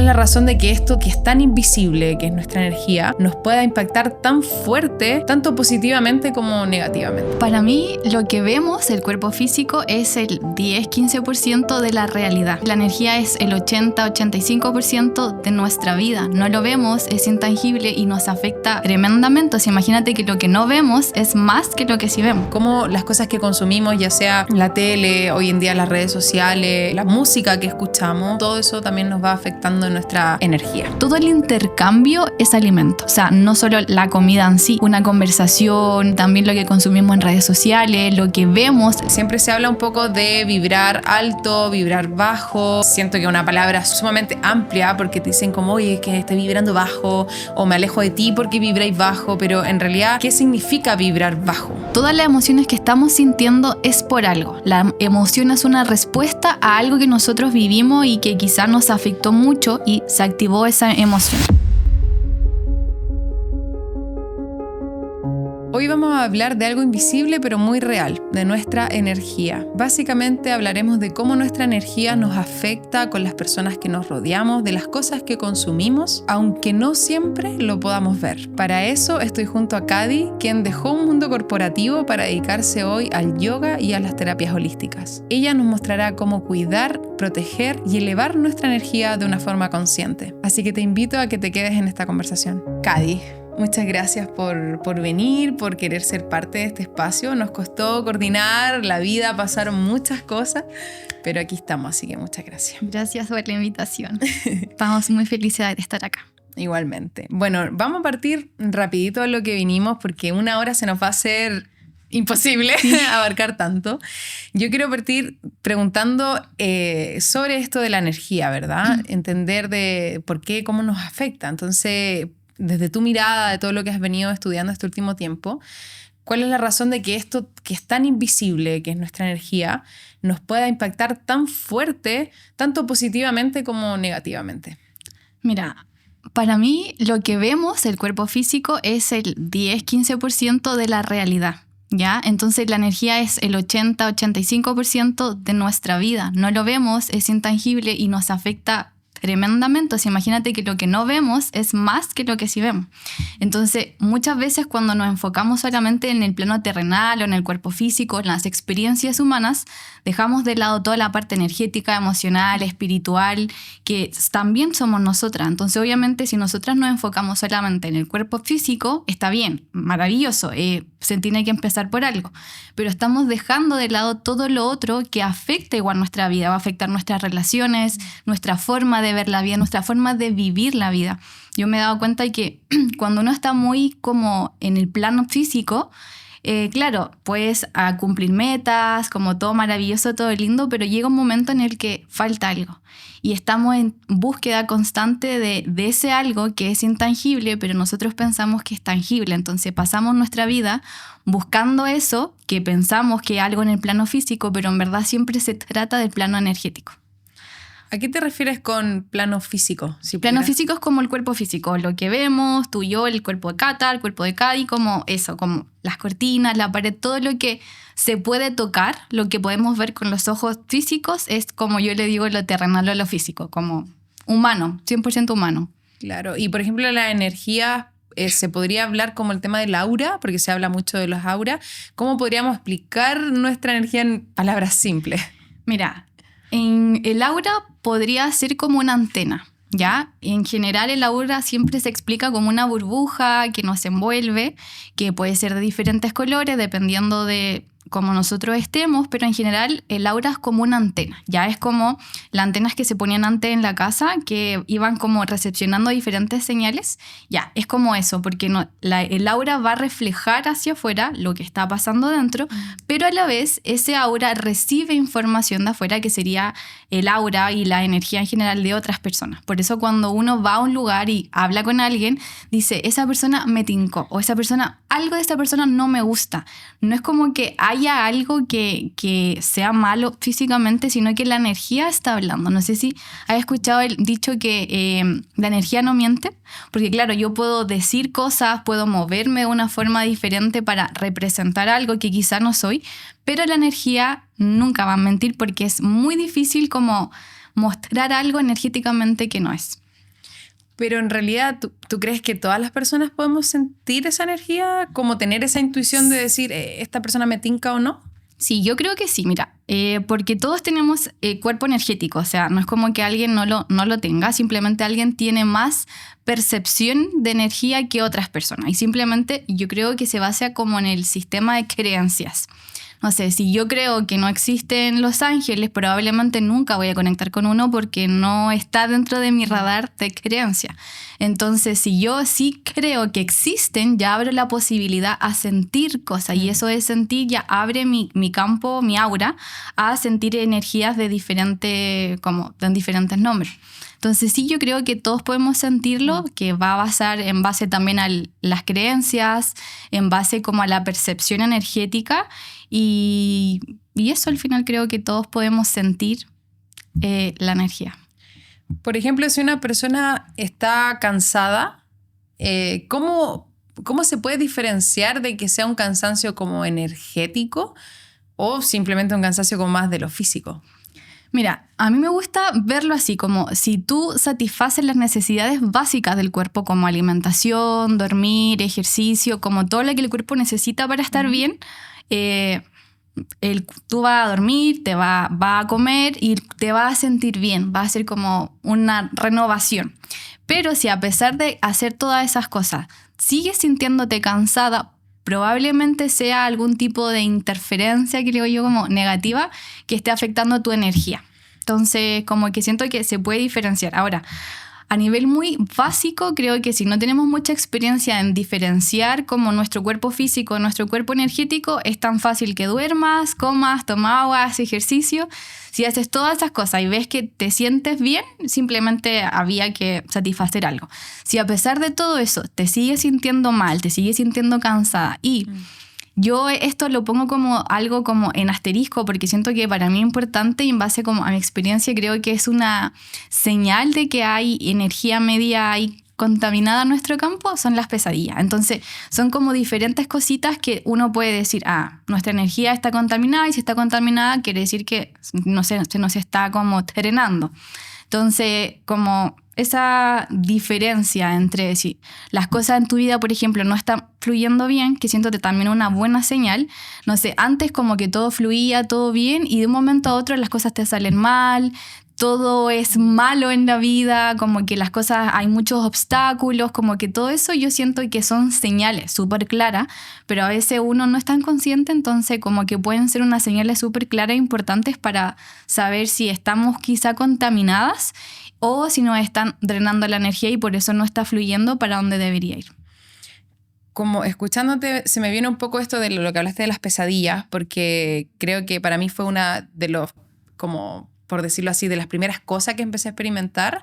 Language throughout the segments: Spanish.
es la razón de que esto que es tan invisible, que es nuestra energía, nos pueda impactar tan fuerte, tanto positivamente como negativamente? Para mí, lo que vemos, el cuerpo físico, es el 10-15% de la realidad. La energía es el 80-85% de nuestra vida. No lo vemos, es intangible y nos afecta tremendamente. O sea, imagínate que lo que no vemos es más que lo que sí vemos. Como las cosas que consumimos, ya sea la tele, hoy en día las redes sociales, la música que escuchamos, todo eso también nos va afectando en nuestra energía. Todo el intercambio es alimento. O sea, no solo la comida en sí, una conversación, también lo que consumimos en redes sociales, lo que vemos. Siempre se habla un poco de vibrar alto, vibrar bajo. Siento que es una palabra sumamente amplia porque te dicen como, oye, que estoy vibrando bajo, o me alejo de ti porque vibráis bajo, pero en realidad, ¿qué significa vibrar bajo? Todas las emociones que estamos sintiendo es por algo. La emoción es una respuesta a algo que nosotros vivimos y que quizás nos afectó mucho y se activó esa emoción. Hoy vamos a hablar de algo invisible pero muy real, de nuestra energía. Básicamente hablaremos de cómo nuestra energía nos afecta con las personas que nos rodeamos, de las cosas que consumimos, aunque no siempre lo podamos ver. Para eso estoy junto a Cady, quien dejó un mundo corporativo para dedicarse hoy al yoga y a las terapias holísticas. Ella nos mostrará cómo cuidar, proteger y elevar nuestra energía de una forma consciente. Así que te invito a que te quedes en esta conversación. Cady, muchas gracias por venir, por querer ser parte de este espacio. Nos costó coordinar la vida, pasaron muchas cosas, pero aquí estamos, así que muchas gracias. Gracias por la invitación. Estamos muy felices de estar acá. Igualmente. Bueno, vamos a partir rapidito a lo que vinimos porque una hora se nos va a hacer imposible abarcar tanto. Yo quiero partir preguntando sobre esto de la energía, ¿verdad? Entender de por qué, cómo nos afecta. Entonces, desde tu mirada, de todo lo que has venido estudiando este último tiempo, ¿cuál es la razón de que esto que es tan invisible, que es nuestra energía, nos pueda impactar tan fuerte, tanto positivamente como negativamente? Mira, para mí lo que vemos, el cuerpo físico, es el 10-15% de la realidad, ¿ya? Entonces la energía es el 80-85% de nuestra vida. No lo vemos, es intangible y nos afecta tremendamente. O sea, imagínate que lo que no vemos es más que lo que sí vemos. Entonces, muchas veces cuando nos enfocamos solamente en el plano terrenal o en el cuerpo físico, en las experiencias humanas, dejamos de lado toda la parte energética, emocional, espiritual, que también somos nosotras. Entonces, obviamente, si nosotras nos enfocamos solamente en el cuerpo físico, está bien, maravilloso, se tiene que empezar por algo. Pero estamos dejando de lado todo lo otro que afecta igual nuestra vida, va a afectar nuestras relaciones, nuestra forma de ver la vida, nuestra forma de vivir la vida. Yo me he dado cuenta de que cuando uno está muy como en el plano físico, claro, puedes cumplir metas, como todo maravilloso, todo lindo, pero llega un momento en el que falta algo. Y estamos en búsqueda constante de ese algo que es intangible, pero nosotros pensamos que es tangible. Entonces pasamos nuestra vida buscando eso que pensamos que es algo en el plano físico, pero en verdad siempre se trata del plano energético. ¿A qué te refieres con plano físico? Plano físico es como el cuerpo físico, lo que vemos, tú y yo, el cuerpo de Cata, el cuerpo de Cady, como eso, como las cortinas, la pared, todo lo que se puede tocar, lo que podemos ver con los ojos físicos es como yo le digo lo terrenal o lo físico, como humano, 100% humano. Claro, y por ejemplo la energía, se podría hablar como el tema del aura, porque se habla mucho de los auras. ¿Cómo podríamos explicar nuestra energía en palabras simples? Mira, el aura podría ser como una antena, ¿ya? En general el aura siempre se explica como una burbuja que nos envuelve, que puede ser de diferentes colores dependiendo de cómo nosotros estemos, pero en general el aura es como una antena, ya es como las antenas que se ponían antes en la casa, que iban como recepcionando diferentes señales, ya, es como eso, porque el aura va a reflejar hacia afuera lo que está pasando dentro, pero a la vez ese aura recibe información de afuera, que sería el aura y la energía en general de otras personas. Por eso cuando uno va a un lugar y habla con alguien, dice, esa persona me tincó, o algo de esa persona no me gusta. No es como que haya algo que sea malo físicamente, sino que la energía está hablando. No sé si has escuchado el dicho que la energía no miente, porque claro, yo puedo decir cosas, puedo moverme de una forma diferente para representar algo que quizá no soy, pero la energía nunca va a mentir porque es muy difícil como mostrar algo energéticamente que no es. Pero en realidad, ¿tú crees que todas las personas podemos sentir esa energía? Como tener esa intuición de decir, ¿esta persona me tinca o no? Sí, yo creo que sí, mira, porque todos tenemos cuerpo energético, o sea, no es como que alguien no lo tenga, simplemente alguien tiene más percepción de energía que otras personas y simplemente yo creo que se basa como en el sistema de creencias. No sé, si yo creo que no existen los ángeles, probablemente nunca voy a conectar con uno porque no está dentro de mi radar de creencia. Entonces, si yo sí creo que existen, ya abro la posibilidad a sentir cosas. Y eso de sentir ya abre mi campo, mi aura, a sentir energías de diferentes nombres. Entonces sí, yo creo que todos podemos sentirlo, que va a basar en base también a las creencias, en base como a la percepción energética y eso al final creo que todos podemos sentir la energía. Por ejemplo, si una persona está cansada, ¿cómo se puede diferenciar de que sea un cansancio como energético o simplemente un cansancio como más de lo físico? Mira, a mí me gusta verlo así, como si tú satisfaces las necesidades básicas del cuerpo, como alimentación, dormir, ejercicio, como todo lo que el cuerpo necesita para estar bien, tú vas a dormir, va a comer y te vas a sentir bien, va a ser como una renovación. Pero si a pesar de hacer todas esas cosas, sigues sintiéndote cansada, probablemente sea algún tipo de interferencia, creo yo, como negativa, que esté afectando tu energía. Entonces, como que siento que se puede diferenciar. Ahora, a nivel muy básico, creo que si no tenemos mucha experiencia en diferenciar como nuestro cuerpo físico, nuestro cuerpo energético, es tan fácil que duermas, comas, tomas agua, haces ejercicio. Si haces todas esas cosas y ves que te sientes bien, simplemente había que satisfacer algo. Si a pesar de todo eso te sigues sintiendo mal, te sigues sintiendo cansada y yo esto lo pongo como algo como en asterisco porque siento que para mí es importante y en base como a mi experiencia creo que es una señal de que hay energía media ahí contaminada en nuestro campo, son las pesadillas. Entonces son como diferentes cositas que uno puede decir, nuestra energía está contaminada y si está contaminada quiere decir que no se nos está como drenando. Entonces, como esa diferencia entre si las cosas en tu vida, por ejemplo, no están fluyendo bien, que siento que también es una buena señal. No sé, antes como que todo fluía, todo bien, y de un momento a otro las cosas te salen mal, todo es malo en la vida, como que las cosas, hay muchos obstáculos, como que todo eso yo siento que son señales súper claras, pero a veces uno no es tan consciente, entonces como que pueden ser unas señales súper claras e importantes para saber si estamos quizá contaminadas o si nos están drenando la energía y por eso no está fluyendo para donde debería ir. Como escuchándote, se me viene un poco esto de lo que hablaste de las pesadillas, porque creo que para mí fue una de los, como por decirlo así, de las primeras cosas que empecé a experimentar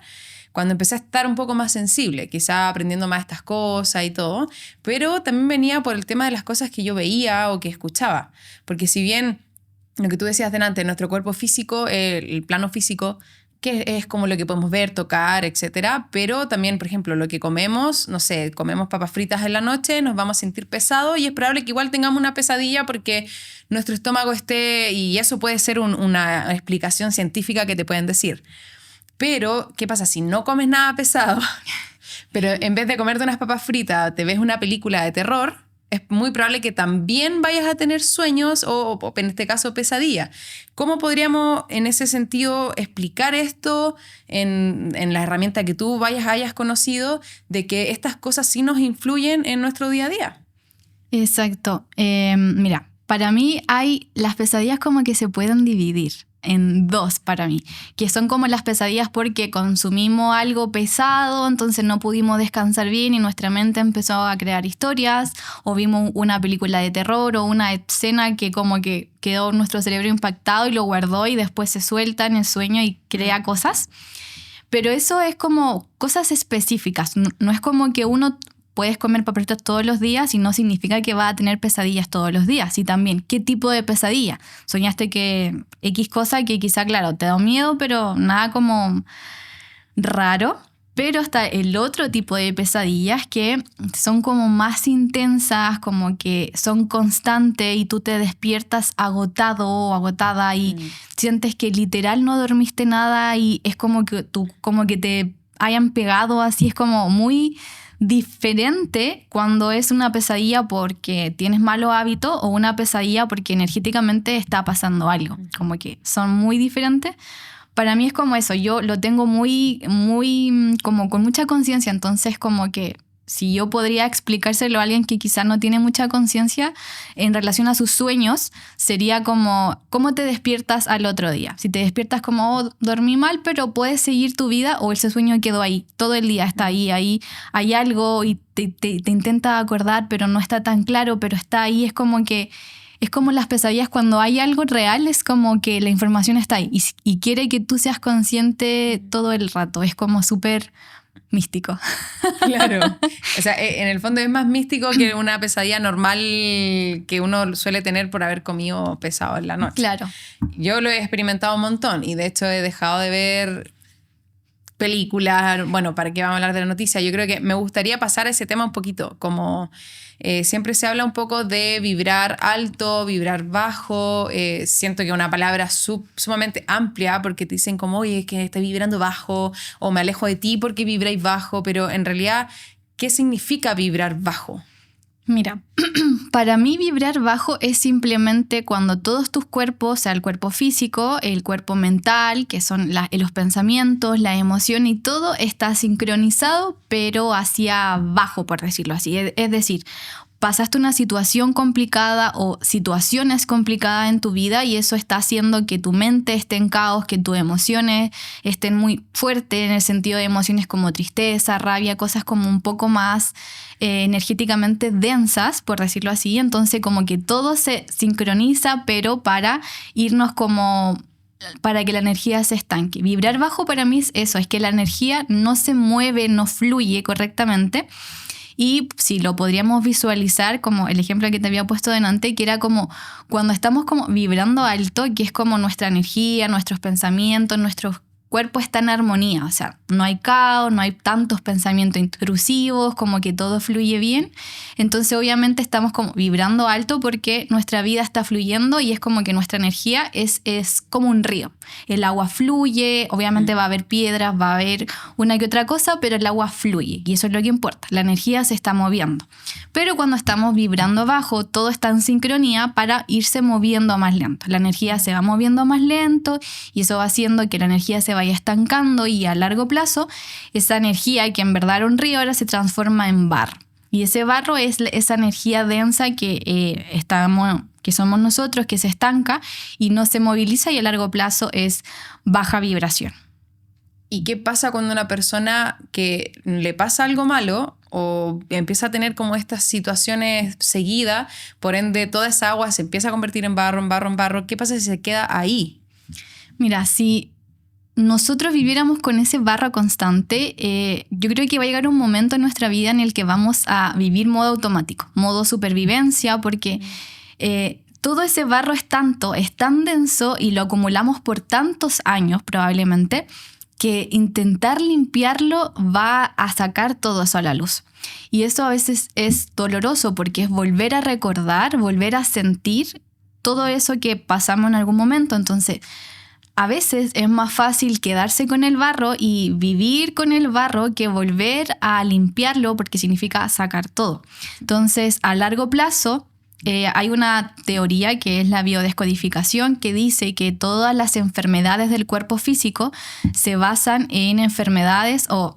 cuando empecé a estar un poco más sensible, quizá aprendiendo más estas cosas y todo, pero también venía por el tema de las cosas que yo veía o que escuchaba, porque si bien lo que tú decías delante, nuestro cuerpo físico, el plano físico, que es como lo que podemos ver, tocar, etcétera, pero también, por ejemplo, lo que comemos, no sé, comemos papas fritas en la noche, nos vamos a sentir pesados y es probable que igual tengamos una pesadilla porque nuestro estómago esté, y eso puede ser una explicación científica que te pueden decir. Pero, ¿qué pasa si no comes nada pesado? Pero en vez de comerte unas papas fritas, te ves una película de terror, es muy probable que también vayas a tener sueños o en este caso pesadillas. ¿Cómo podríamos en ese sentido explicar esto en la herramienta que tú hayas conocido de que estas cosas sí nos influyen en nuestro día a día? Exacto. Mira, para mí las pesadillas como que se pueden dividir en dos para mí, que son como las pesadillas porque consumimos algo pesado, entonces no pudimos descansar bien y nuestra mente empezó a crear historias, o vimos una película de terror o una escena que como que quedó nuestro cerebro impactado y lo guardó y después se suelta en el sueño y crea cosas. Pero eso es como cosas específicas, no es como que uno puedes comer papas fritas todos los días y no significa que vas a tener pesadillas todos los días. Y también, ¿qué tipo de pesadilla? Soñaste que X cosa que quizá, claro, te da miedo, pero nada como raro. Pero está el otro tipo de pesadillas que son como más intensas, como que son constantes y tú te despiertas agotado o agotada y sientes que literal no dormiste nada y es como que te hayan pegado así. Es como muy diferente cuando es una pesadilla porque tienes malos hábitos o una pesadilla porque energéticamente está pasando algo. Como que son muy diferentes. Para mí es como eso, yo lo tengo muy, muy, como con mucha conciencia, entonces como que si yo podría explicárselo a alguien que quizás no tiene mucha conciencia en relación a sus sueños, sería como, ¿cómo te despiertas al otro día? Si te despiertas como, oh, dormí mal, pero puedes seguir tu vida, o ese sueño quedó ahí, todo el día está ahí hay algo y te intenta acordar, pero no está tan claro, pero está ahí. Es como que es como las pesadillas, cuando hay algo real, es como que la información está ahí y quiere que tú seas consciente todo el rato. Es como súper místico. Claro. O sea, en el fondo es más místico que una pesadilla normal que uno suele tener por haber comido pesado en la noche. Claro. Yo lo he experimentado un montón y de hecho he dejado de ver películas. Bueno, ¿para qué vamos a hablar de la noticia? Yo creo que me gustaría pasar ese tema un poquito, como siempre se habla un poco de vibrar alto, vibrar bajo. Siento que es una palabra sumamente amplia porque te dicen como, oye, es que estás vibrando bajo, o me alejo de ti porque vibráis bajo, pero en realidad, ¿qué significa vibrar bajo? Mira, para mí vibrar bajo es simplemente cuando todos tus cuerpos, o sea, el cuerpo físico, el cuerpo mental, que son los pensamientos, la emoción y todo está sincronizado, pero hacia abajo, por decirlo así. Es decir, pasaste una situación complicada o situaciones complicadas en tu vida y eso está haciendo que tu mente esté en caos, que tus emociones estén muy fuertes en el sentido de emociones como tristeza, rabia, cosas como un poco más energéticamente densas, por decirlo así. Entonces como que todo se sincroniza, pero para irnos como para que la energía se estanque. Vibrar bajo para mí es eso, es que la energía no se mueve, no fluye correctamente. Y si lo podríamos visualizar como el ejemplo que te había puesto delante, que era como cuando estamos como vibrando alto, que es como nuestra energía, nuestros pensamientos, nuestro cuerpo está en armonía. O sea, no hay caos, no hay tantos pensamientos intrusivos, como que todo fluye bien. Entonces obviamente estamos como vibrando alto porque nuestra vida está fluyendo y es como que nuestra energía es como un río. El agua fluye, obviamente va a haber piedras, va a haber una que otra cosa, pero el agua fluye y eso es lo que importa. La energía se está moviendo. Pero cuando estamos vibrando bajo, todo está en sincronía para irse moviendo más lento. La energía se va moviendo más lento y eso va haciendo que la energía se vaya estancando y a largo plazo esa energía que en verdad era un río ahora se transforma en barro. Y ese barro es esa energía densa que somos nosotros, que se estanca y no se moviliza y a largo plazo es baja vibración. ¿Y qué pasa cuando una persona que le pasa algo malo o empieza a tener como estas situaciones seguidas, por ende toda esa agua se empieza a convertir en barro, en barro, en barro? ¿Qué pasa si se queda ahí? Mira, si nosotros viviéramos con ese barro constante, yo creo que va a llegar un momento en nuestra vida en el que vamos a vivir modo automático, modo supervivencia, porque todo ese barro es tan denso y lo acumulamos por tantos años probablemente, que intentar limpiarlo va a sacar todo eso a la luz. Y eso a veces es doloroso porque es volver a recordar, volver a sentir todo eso que pasamos en algún momento. Entonces, a veces es más fácil quedarse con el barro y vivir con el barro que volver a limpiarlo porque significa sacar todo. Entonces, a largo plazo, hay una teoría que es la biodescodificación que dice que todas las enfermedades del cuerpo físico se basan en enfermedades o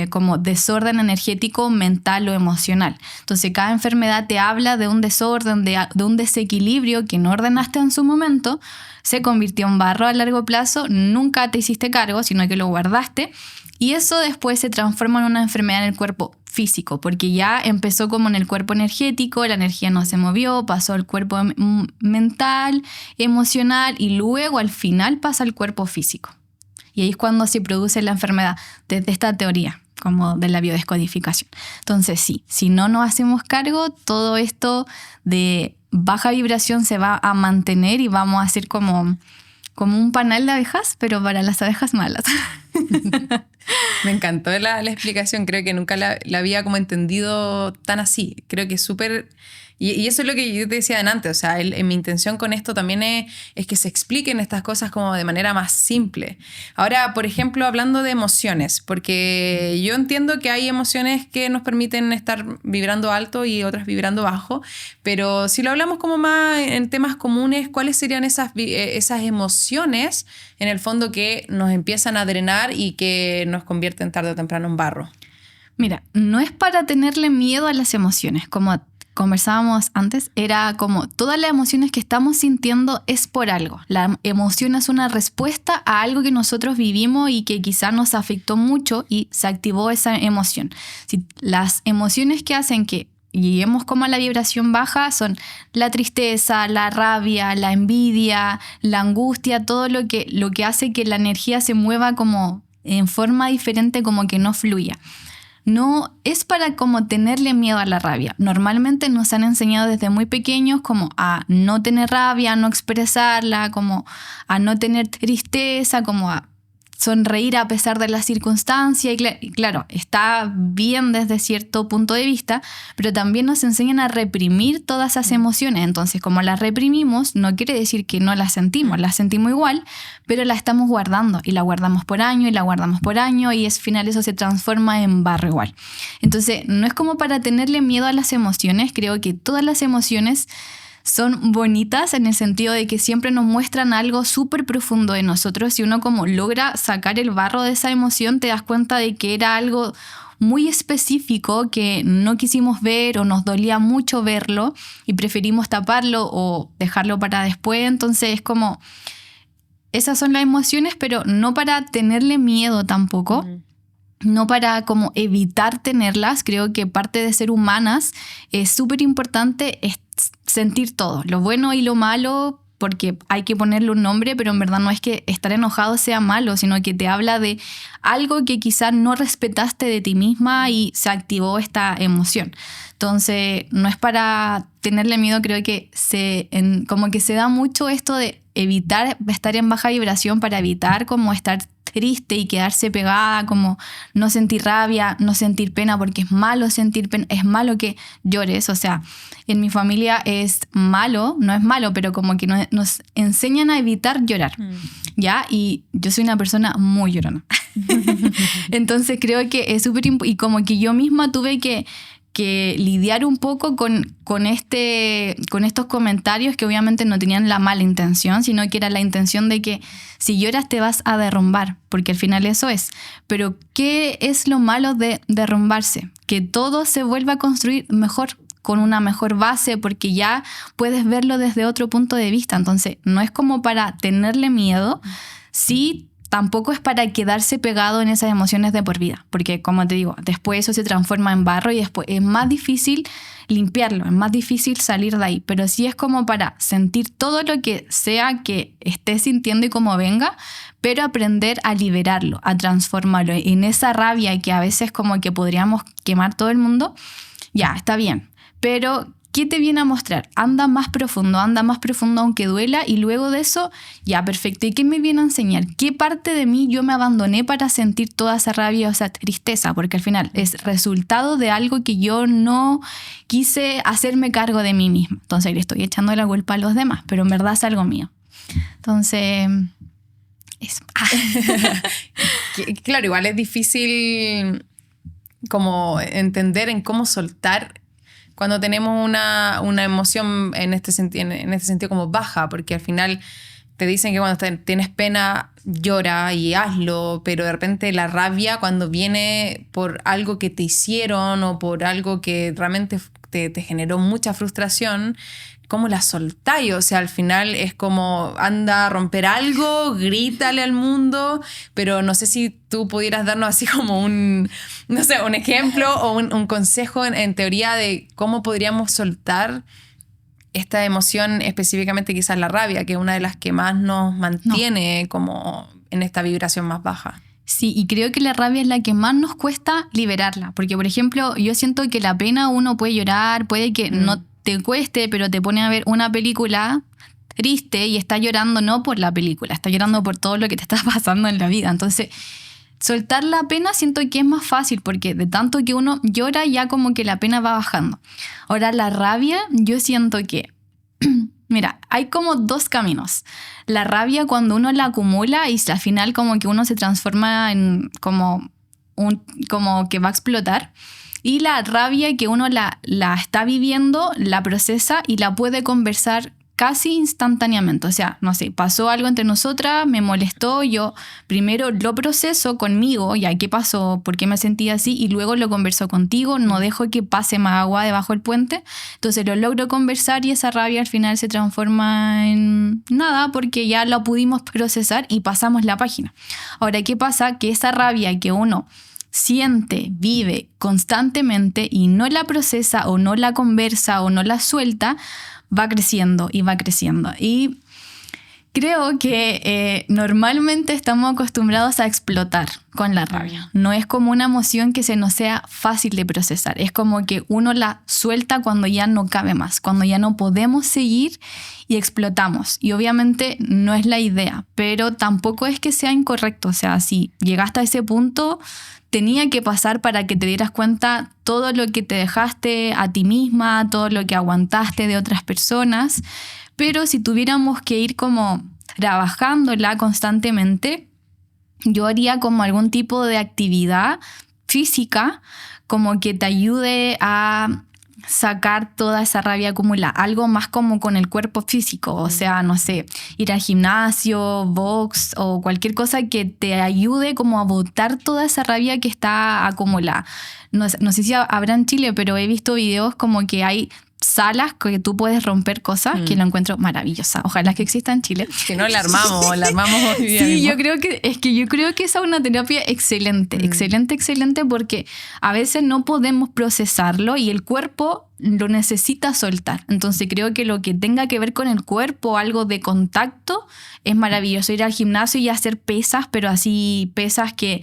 como desorden energético, mental o emocional. Entonces cada enfermedad te habla de un desorden, de un desequilibrio que no ordenaste en su momento, se convirtió en barro a largo plazo, nunca te hiciste cargo, sino que lo guardaste y eso después se transforma en una enfermedad en el cuerpo físico, porque ya empezó como en el cuerpo energético, la energía no se movió, pasó al cuerpo mental, emocional y luego al final pasa al cuerpo físico. Y ahí es cuando se produce la enfermedad, desde esta teoría, como de la biodescodificación. Entonces sí, si no nos hacemos cargo, todo esto de baja vibración se va a mantener y vamos a hacer como un panal de abejas, pero para las abejas malas. Me encantó la explicación, creo que nunca la había como entendido tan así. Creo que es súper... Y eso es lo que yo te decía antes, o sea, mi intención con esto también es que se expliquen estas cosas como de manera más simple. Ahora, por ejemplo, hablando de emociones, porque yo entiendo que hay emociones que nos permiten estar vibrando alto y otras vibrando bajo, pero si lo hablamos como más en temas comunes, ¿cuáles serían esas emociones en el fondo que nos empiezan a drenar y que nos convierten tarde o temprano en barro? Mira, no es para tenerle miedo a las emociones, como conversábamos antes, era como todas las emociones que estamos sintiendo es por algo. La emoción es una respuesta a algo que nosotros vivimos y que quizás nos afectó mucho y se activó esa emoción. Si las emociones que hacen que lleguemos como a la vibración baja son la tristeza, la rabia, la envidia, la angustia, todo lo que hace que la energía se mueva como en forma diferente, como que no fluya. No es para como tenerle miedo a la rabia. Normalmente nos han enseñado desde muy pequeños como a no tener rabia, a no expresarla, como a no tener tristeza, como a sonreír a pesar de las circunstancias. Y claro, está bien desde cierto punto de vista, pero también nos enseñan a reprimir todas esas emociones. Entonces, como las reprimimos, no quiere decir que no las sentimos igual, pero la estamos guardando y la guardamos por año y la guardamos por año y al final eso se transforma en barro igual. Entonces, no es como para tenerle miedo a las emociones. Creo que todas las emociones son bonitas en el sentido de que siempre nos muestran algo súper profundo de nosotros. Si uno como logra sacar el barro de esa emoción, te das cuenta de que era algo muy específico que no quisimos ver o nos dolía mucho verlo y preferimos taparlo o dejarlo para después. Entonces es como, esas son las emociones, pero no para tenerle miedo tampoco. No para como evitar tenerlas. Creo que parte de ser humanas es súper importante sentir todo, lo bueno y lo malo, porque hay que ponerle un nombre, pero en verdad no es que estar enojado sea malo, sino que te habla de algo que quizás no respetaste de ti misma y se activó esta emoción. Entonces, no es para tenerle miedo, creo que como que se da mucho esto de evitar estar en baja vibración para evitar como estar triste y quedarse pegada, como no sentir rabia, no sentir pena, porque es malo sentir pena, es malo que llores. O sea, en mi familia es malo, no es malo, pero como que nos enseñan a evitar llorar, ¿ya? Y yo soy una persona muy llorona. Entonces creo que es súper importante y como que yo misma tuve que lidiar un poco con estos comentarios que obviamente no tenían la mala intención, sino que era la intención de que si lloras te vas a derrumbar, porque al final eso es. Pero ¿qué es lo malo de derrumbarse? Que todo se vuelva a construir mejor, con una mejor base, porque ya puedes verlo desde otro punto de vista. Entonces no es como para tenerle miedo, sí. Tampoco es para quedarse pegado en esas emociones de por vida, porque como te digo, después eso se transforma en barro y después es más difícil limpiarlo, es más difícil salir de ahí, pero sí es como para sentir todo lo que sea que estés sintiendo y como venga, pero aprender a liberarlo, a transformarlo en esa rabia que a veces como que podríamos quemar todo el mundo. Ya, está bien, pero ¿qué te viene a mostrar? Anda más profundo aunque duela, y luego de eso, ya, perfecto. ¿Y qué me viene a enseñar? ¿Qué parte de mí yo me abandoné para sentir toda esa rabia o esa tristeza? Porque al final es resultado de algo que yo no quise hacerme cargo de mí misma. Entonces le estoy echando la culpa a los demás, pero en verdad es algo mío. Entonces, eso. Claro, igual es difícil como entender en cómo soltar cuando tenemos una emoción en este sentido como baja, porque al final te dicen que cuando tienes pena llora y hazlo, pero de repente la rabia cuando viene por algo que te hicieron o por algo que realmente te generó mucha frustración, ¿cómo la soltáis? O sea, al final es como anda a romper algo, grítale al mundo, pero no sé si tú pudieras darnos así como un ejemplo o un consejo en teoría de cómo podríamos soltar esta emoción, específicamente quizás la rabia, que es una de las que más nos mantiene como en esta vibración más baja. Sí, y creo que la rabia es la que más nos cuesta liberarla, porque por ejemplo, yo siento que la pena uno puede llorar, puede que no te cueste, pero te pone a ver una película triste y está llorando no por la película, está llorando por todo lo que te está pasando en la vida. Entonces, soltar la pena siento que es más fácil porque de tanto que uno llora ya como que la pena va bajando. Ahora la rabia yo siento que, mira, hay como dos caminos. La rabia cuando uno la acumula y al final como que uno se transforma en como que va a explotar. Y la rabia que uno la está viviendo, la procesa y la puede conversar casi instantáneamente. O sea, no sé, pasó algo entre nosotras, me molestó, yo primero lo proceso conmigo, ya qué pasó, por qué me sentí así, y luego lo converso contigo, no dejo que pase más agua debajo del puente. Entonces lo logro conversar y esa rabia al final se transforma en nada porque ya lo pudimos procesar y pasamos la página. Ahora, ¿qué pasa? Que esa rabia que uno siente, vive constantemente y no la procesa o no la conversa o no la suelta, va creciendo y va creciendo. Y creo que normalmente estamos acostumbrados a explotar con la rabia. No es como una emoción que se nos sea fácil de procesar. Es como que uno la suelta cuando ya no cabe más, cuando ya no podemos seguir y explotamos. Y obviamente no es la idea, pero tampoco es que sea incorrecto. O sea, si llegaste a ese punto, tenía que pasar para que te dieras cuenta todo lo que te dejaste a ti misma, todo lo que aguantaste de otras personas. Pero si tuviéramos que ir como trabajándola constantemente, yo haría como algún tipo de actividad física como que te ayude a sacar toda esa rabia acumulada, algo más como con el cuerpo físico, o sea, no sé, ir al gimnasio, box o cualquier cosa que te ayude como a botar toda esa rabia que está acumulada. No sé si habrá en Chile, pero he visto videos como que hay salas que tú puedes romper cosas, que lo encuentro maravillosa. Ojalá que exista en Chile. Si no, la armamos hoy día Sí, mismo. yo creo que esa es una terapia excelente, excelente, porque a veces no podemos procesarlo y el cuerpo lo necesita soltar. Entonces creo que lo que tenga que ver con el cuerpo, algo de contacto, es maravilloso. Ir al gimnasio y hacer pesas, pero así pesas que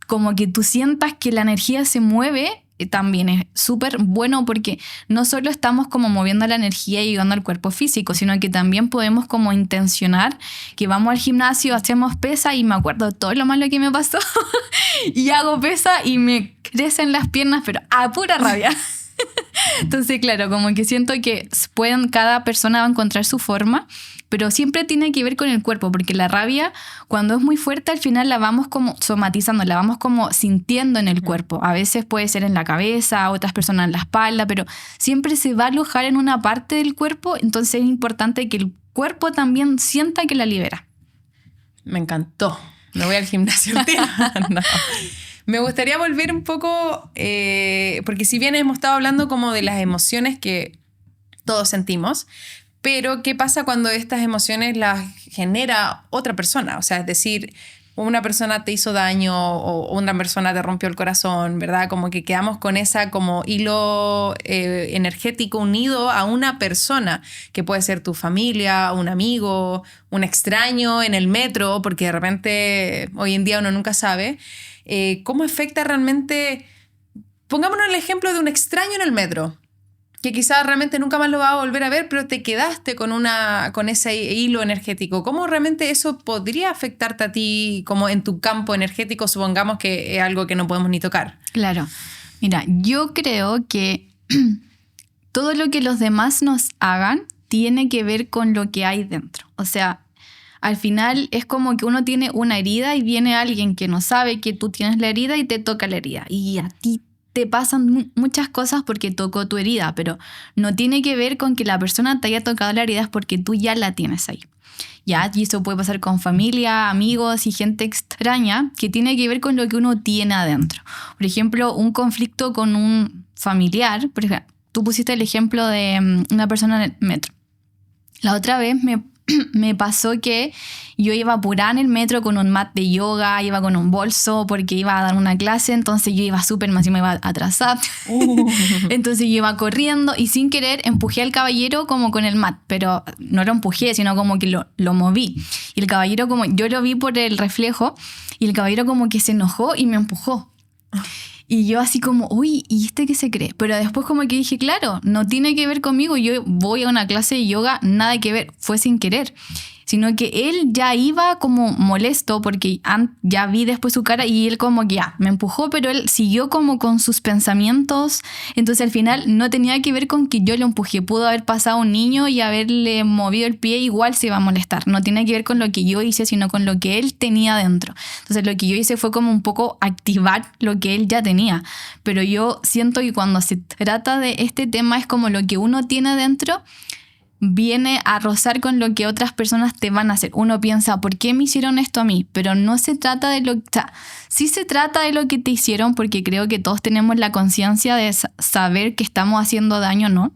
como que tú sientas que la energía se mueve, también es súper bueno porque no solo estamos como moviendo la energía y ayudando al cuerpo físico, sino que también podemos como intencionar que vamos al gimnasio, hacemos pesa y me acuerdo de todo lo malo que me pasó y hago pesa y me crecen las piernas, pero a pura rabia. Entonces, claro, como que siento que cada persona va a encontrar su forma, pero siempre tiene que ver con el cuerpo, porque la rabia, cuando es muy fuerte, al final la vamos como somatizando, la vamos como sintiendo en el cuerpo. A veces puede ser en la cabeza, otras personas en la espalda, pero siempre se va a alojar en una parte del cuerpo, entonces es importante que el cuerpo también sienta que la libera. Me encantó. Me voy al gimnasio. No. Me gustaría volver un poco, porque si bien hemos estado hablando como de las emociones que todos sentimos, pero ¿qué pasa cuando estas emociones las genera otra persona? O sea, es decir, una persona te hizo daño o una persona te rompió el corazón, ¿verdad? Como que quedamos con esa como hilo energético unido a una persona, que puede ser tu familia, un amigo, un extraño en el metro, porque de repente hoy en día uno nunca sabe. ¿Cómo afecta realmente? Pongámonos el ejemplo de un extraño en el metro, que quizás realmente nunca más lo vas a volver a ver, pero te quedaste con ese hilo energético. ¿Cómo realmente eso podría afectarte a ti como en tu campo energético? Supongamos que es algo que no podemos ni tocar. Claro. Mira, yo creo que todo lo que los demás nos hagan tiene que ver con lo que hay dentro. O sea, al final es como que uno tiene una herida y viene alguien que no sabe que tú tienes la herida y te toca la herida. Y a ti te pasan muchas cosas porque tocó tu herida, pero no tiene que ver con que la persona te haya tocado la herida, es porque tú ya la tienes ahí. ¿Ya? Y eso puede pasar con familia, amigos y gente extraña, que tiene que ver con lo que uno tiene adentro. Por ejemplo, un conflicto con un familiar. Por ejemplo, tú pusiste el ejemplo de una persona en el metro. La otra vez me pasó que yo iba apurada en el metro con un mat de yoga, iba con un bolso porque iba a dar una clase, entonces yo iba súper más y me iba atrasada. Entonces yo iba corriendo y sin querer empujé al caballero como con el mat, pero no lo empujé, sino como que lo moví. Y el caballero, como yo lo vi por el reflejo, y el caballero como que se enojó y me empujó. Y yo así como, uy, ¿y este qué se cree? Pero después como que dije, claro, no tiene que ver conmigo, yo voy a una clase de yoga, nada que ver, fue sin querer. sino que él ya iba como molesto porque ya vi después su cara y él como que ya me empujó, pero él siguió como con sus pensamientos. Entonces al final no tenía que ver con que yo lo empujé. Pudo haber pasado un niño y haberle movido el pie, igual se iba a molestar. No tiene que ver con lo que yo hice, sino con lo que él tenía dentro. Entonces lo que yo hice fue como un poco activar lo que él ya tenía. Pero yo siento que cuando se trata de este tema es como lo que uno tiene dentro viene a rozar con lo que otras personas te van a hacer. Uno piensa, ¿por qué me hicieron esto a mí? Pero no se trata de lo... O sea, sí se trata de lo que te hicieron, porque creo que todos tenemos la conciencia de saber que estamos haciendo daño, ¿no?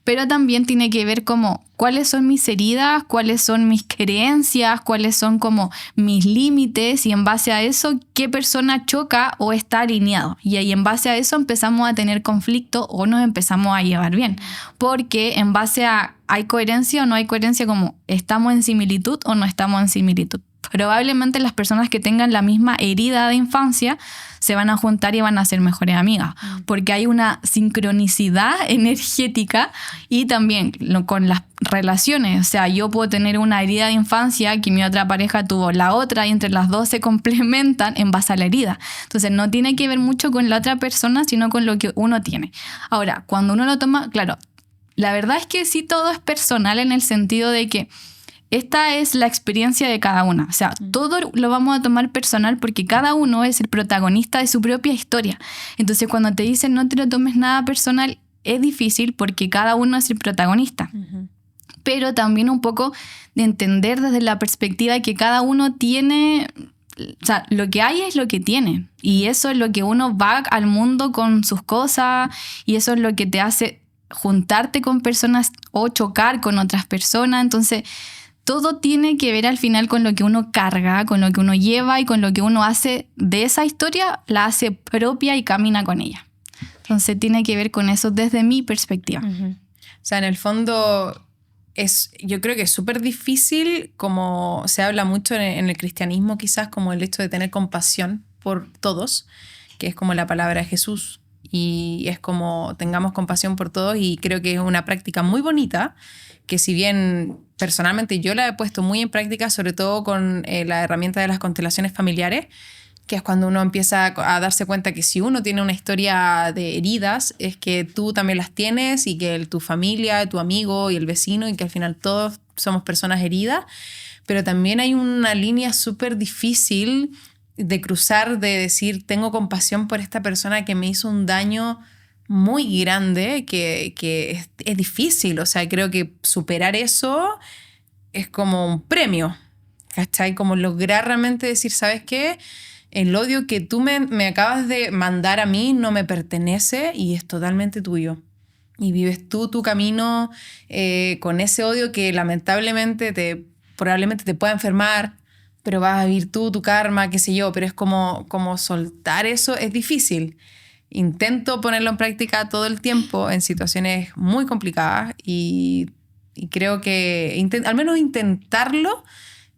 Pero también tiene que ver como cuáles son mis heridas, cuáles son mis creencias, cuáles son como mis límites, y en base a eso, qué persona choca o está alineado. Y ahí en base a eso empezamos a tener conflicto o nos empezamos a llevar bien. Porque en base a ¿hay coherencia o no hay coherencia? Como ¿estamos en similitud o no estamos en similitud? Probablemente las personas que tengan la misma herida de infancia se van a juntar y van a ser mejores amigas, porque hay una sincronicidad energética y también con las relaciones. O sea, yo puedo tener una herida de infancia que mi otra pareja tuvo la otra y entre las dos se complementan en base a la herida. Entonces no tiene que ver mucho con la otra persona, sino con lo que uno tiene. Ahora, cuando uno lo toma, claro, la verdad es que sí todo es personal en el sentido de que esta es la experiencia de cada una. O sea, todo lo vamos a tomar personal porque cada uno es el protagonista de su propia historia. Entonces, cuando te dicen no te lo tomes nada personal, es difícil porque cada uno es el protagonista. Pero también un poco de entender desde la perspectiva de que cada uno tiene... O sea, lo que hay es lo que tiene. Y eso es lo que uno va al mundo con sus cosas y eso es lo que te hace juntarte con personas o chocar con otras personas. Entonces... todo tiene que ver al final con lo que uno carga, con lo que uno lleva y con lo que uno hace de esa historia, la hace propia y camina con ella. Entonces tiene que ver con eso desde mi perspectiva. O sea, en el fondo yo creo que es súper difícil, como se habla mucho en el cristianismo quizás, como el hecho de tener compasión por todos, que es como la palabra de Jesús. Y es como tengamos compasión por todos, y creo que es una práctica muy bonita que si bien personalmente yo la he puesto muy en práctica, sobre todo con la herramienta de las constelaciones familiares, que es cuando uno empieza a darse cuenta que si uno tiene una historia de heridas, es que tú también las tienes y que tu familia, tu amigo y el vecino, y que al final todos somos personas heridas, pero también hay una línea súper difícil de cruzar, de decir, tengo compasión por esta persona que me hizo un daño muy grande, que es difícil. O sea, creo que superar eso es como un premio, ¿cachai? Como lograr realmente decir, ¿sabes qué? El odio que tú me acabas de mandar a mí no me pertenece y es totalmente tuyo. Y vives tú tu camino con ese odio que lamentablemente probablemente te pueda enfermar, pero vas a vivir tú, tu karma, qué sé yo, pero es como soltar eso es difícil. Intento ponerlo en práctica todo el tiempo en situaciones muy complicadas y creo que al menos intentarlo,